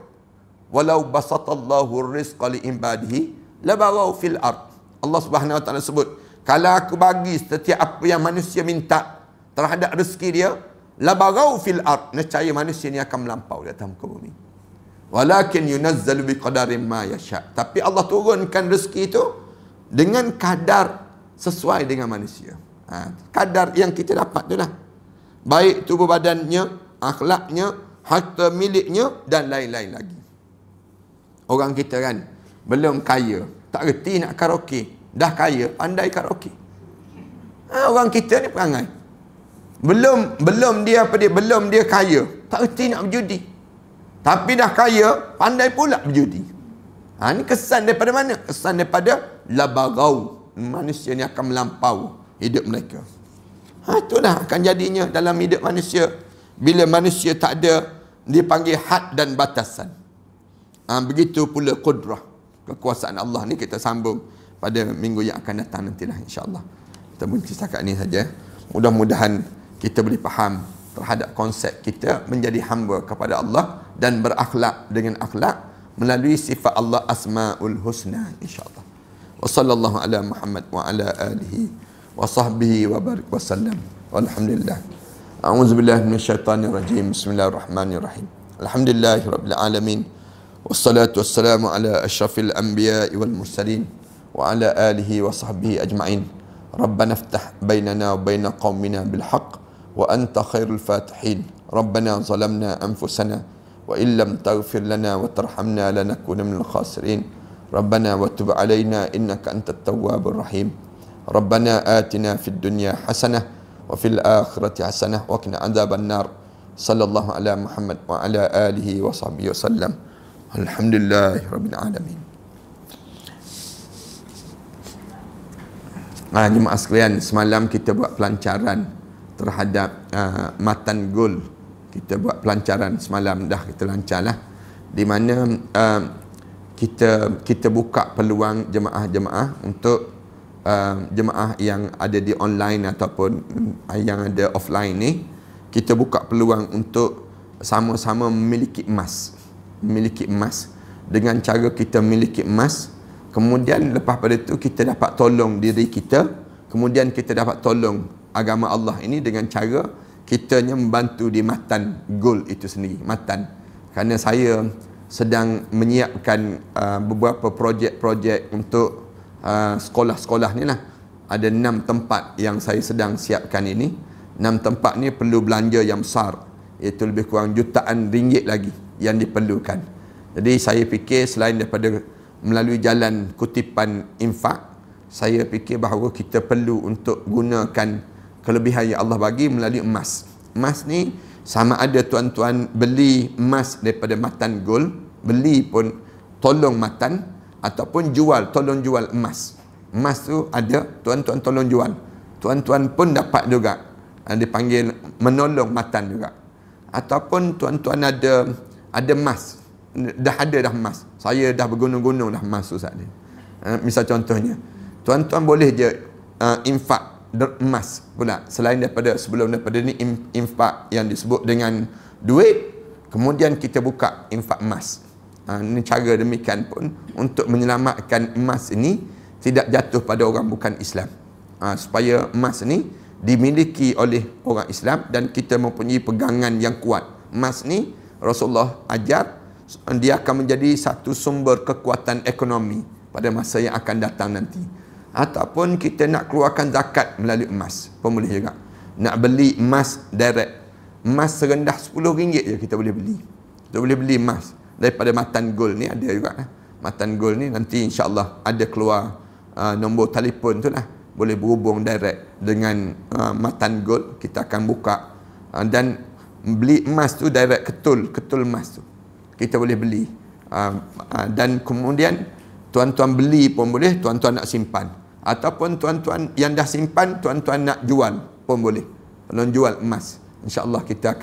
[SPEAKER 1] Walau basatallahu rizqa li ibadihi labaghaw fil ard. Allah Subhanahu wa taala sebut, kalau aku bagi setiap apa yang manusia minta terhadap rezeki dia, labaghaw fil ard, nescaya manusia ni akan melampau di atas muka bumi. Walakin yunazzalu biqadarin ma yasha. Tapi Allah turunkan rezeki itu dengan kadar sesuai dengan manusia. Kadar yang kita dapat tu lah. Baik tubuh badannya, akhlaknya, harta miliknya dan lain-lain lagi. Orang kita kan belum kaya, tak reti nak karaoke. Dah kaya, pandai karaoke. Orang kita ni perangai. Belum dia kaya, tak reti nak berjudi. Tapi dah kaya, pandai pula berjudi. Ni kesan daripada mana? Kesan daripada labaghaw. Manusia ni akan melampau hidup mereka. Itulah akan jadinya dalam hidup manusia. Bila manusia tak ada, dipanggil had dan batasan. Begitu pula qudrah, kekuasaan Allah ni kita sambung pada minggu yang akan datang nantilah, insya-Allah. Kita berhenti setakat ni saja. Mudah-mudahan kita boleh faham terhadap konsep kita menjadi hamba kepada Allah dan berakhlak dengan akhlak melalui sifat Allah Asmaul Husna, insya-Allah. Wa sallallahu ala Muhammad wa ala alihi wa sahbihi wa barik wa sallam. Walhamdulillah. A'udzubillahi minasyaitonir rajim. Bismillahirrahmanirrahim. Alhamdulillahirabbil alamin. Wassalatu wassalamu ala asyrafil anbiya'i wal mursalin wa ala alihi wa sahbihi ajma'in. Rabbana iftah bainana wa baina qaumina bil haqq wa anta khairul fatihin. Rabbana zalamna anfusana wa illam taghfir lana wa tarhamna lanakunanna minal khasirin. Rabbana wa tub alaina innaka antat tawwabur rahim. Rabbana atina fid dunya hasanah wa fil akhirati hasanah wa qina adzaban nar. Sallallahu ala Muhammad wa ala alihi wa sahbihi wasallam. Alhamdulillahirabbil alamin. Jemaah sekalian, semalam kita buat pelancaran terhadap matan gol. Kita buat pelancaran semalam, dah kita lancarlah. Di mana kita buka peluang jemaah-jemaah untuk jemaah yang ada di online ataupun yang ada offline ni, kita buka peluang untuk sama-sama memiliki emas. Memiliki emas. Dengan cara kita memiliki emas, kemudian lepas pada itu kita dapat tolong diri kita, kemudian kita dapat tolong agama Allah ini dengan cara kitanya membantu di matan gold itu sendiri. Matan. Kerana saya sedang menyiapkan beberapa projek-projek untuk sekolah-sekolah ni lah. Ada 6 tempat yang saya sedang siapkan ini. 6 tempat ni perlu belanja yang besar, iaitu lebih kurang jutaan ringgit lagi yang diperlukan. Jadi saya fikir selain daripada melalui jalan kutipan infak, saya fikir bahawa kita perlu untuk gunakan kelebihan yang Allah bagi melalui emas. Emas ni sama ada tuan-tuan beli emas daripada matan gold, beli pun tolong matan, ataupun jual, tolong jual emas. Emas tu ada, tuan-tuan tolong jual. Tuan-tuan pun dapat juga, dipanggil menolong matan juga. Ataupun tuan-tuan ada emas, dah emas. Saya dah bergunung-gunung dah emas tu saat ni. Misal contohnya, tuan-tuan boleh je infak emas pula. Selain daripada sebelum daripada ni infak yang disebut dengan duit, kemudian kita buka infak emas. Ini cara demikian pun untuk menyelamatkan emas ini tidak jatuh pada orang bukan Islam. Supaya emas ini dimiliki oleh orang Islam dan kita mempunyai pegangan yang kuat. Emas ni Rasulullah ajar dia akan menjadi satu sumber kekuatan ekonomi pada masa yang akan datang nanti. Ataupun kita nak keluarkan zakat melalui emas pun boleh juga. Nak beli emas direct, emas serendah RM10 je kita boleh beli. Kita boleh beli emas daripada matan gold ni, ada juga matan gold ni nanti insya-Allah ada keluar nombor telefon tu lah, boleh berhubung direct dengan matan gold. Kita akan buka dan beli emas tu direct, ketul emas tu kita boleh beli, dan kemudian tuan-tuan beli pun boleh, tuan-tuan nak simpan, ataupun tuan-tuan yang dah simpan tuan-tuan nak jual pun boleh. Kalau jual emas, insya-Allah kita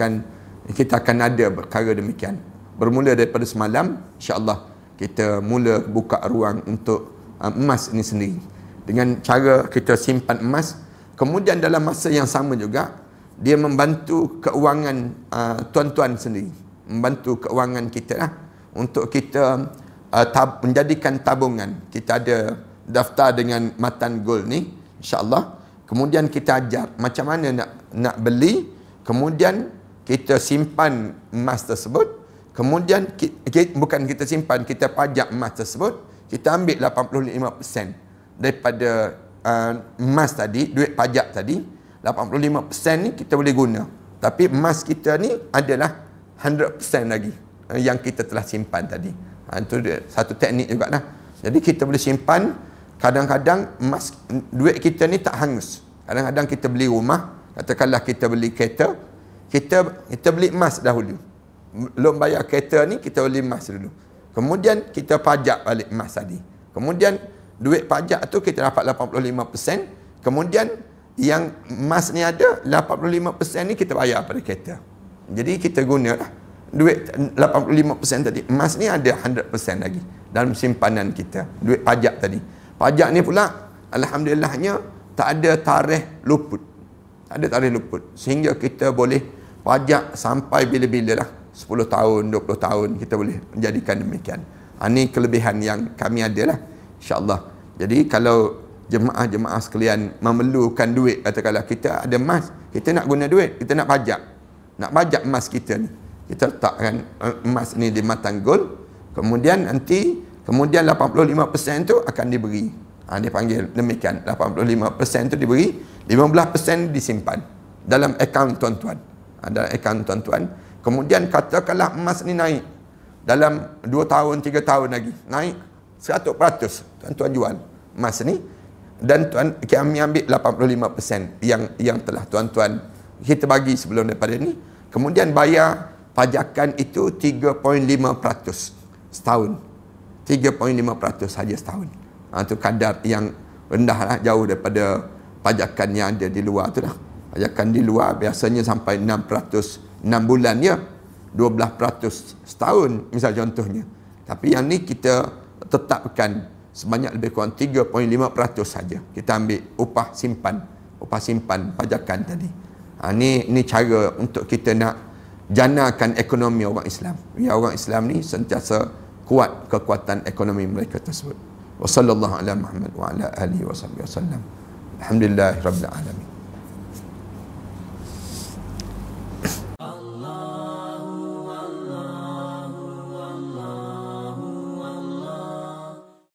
[SPEAKER 1] akan ada perkara demikian. Bermula daripada semalam, insya-Allah kita mula buka ruang untuk emas ini sendiri. Dengan cara kita simpan emas, kemudian dalam masa yang sama juga dia membantu keuangan tuan-tuan sendiri. membantu keuangan kita lah, untuk kita menjadikan tabungan. Kita ada daftar dengan Matan Gold ni, insya-Allah. Kemudian kita ajar macam mana nak beli, kemudian kita simpan emas tersebut, kemudian bukan kita simpan, kita pajak emas tersebut, kita ambil 85% daripada emas tadi, duit pajak tadi. 85% ni kita boleh guna, tapi emas kita ni adalah 100% lagi yang kita telah simpan tadi. Itu satu teknik juga lah. Jadi kita boleh simpan. Kadang-kadang emas, duit kita ni tak hangus. Kadang-kadang kita beli rumah, katakanlah kita beli kereta, kita beli emas dahulu. Belum bayar kereta ni, kita beli emas dulu. Kemudian kita pajak balik emas tadi. Kemudian duit pajak tu kita dapat 85%. Kemudian yang emas ni ada, 85% ni kita bayar pada kereta. Jadi kita gunalah duit 85% tadi. Emas ni ada 100% lagi dalam simpanan kita, duit pajak tadi. Pajak ni pula, alhamdulillahnya, tak ada tarikh luput. Tak ada tarikh luput. Sehingga kita boleh pajak sampai bila-bila lah. 10 tahun, 20 tahun kita boleh menjadikan demikian. Ini kelebihan yang kami ada lah, insya-Allah. Jadi kalau jemaah-jemaah sekalian memerlukan duit, katakanlah kita ada emas, kita nak guna duit, kita nak pajak emas kita ni. Kita letakkan emas ni di Matan Gold, kemudian 85% tu akan diberi. Dia panggil demikian. 85% tu diberi, 15% disimpan dalam akaun tuan-tuan. Dalam akaun tuan-tuan. Kemudian katakanlah emas ni naik dalam 2 tahun, 3 tahun lagi, naik 100%, tuan-tuan jual emas ni, dan kami ambil 85% yang telah tuan-tuan kita bagi sebelum daripada ni. Kemudian bayar pajakan itu 3.5% setahun. 3.5% saja setahun. Itu kadar yang rendah lah, jauh daripada pajakan yang ada di luar tu lah. Pajakan di luar biasanya sampai 6%, 6 bulan ya, 12% setahun misal contohnya. Tapi yang ni kita tetapkan sebanyak lebih kurang 3.5% saja. Kita ambil upah simpan pajakan tadi. Ni cara untuk kita nak janakan ekonomi orang Islam. Ya, orang Islam ni sentiasa kuat kekuatan ekonomi mereka tersebut. Wa sallallahu ala Muhammad wa ala alihi wa sahbihi wasallam. Alhamdulillahirabbil alamin.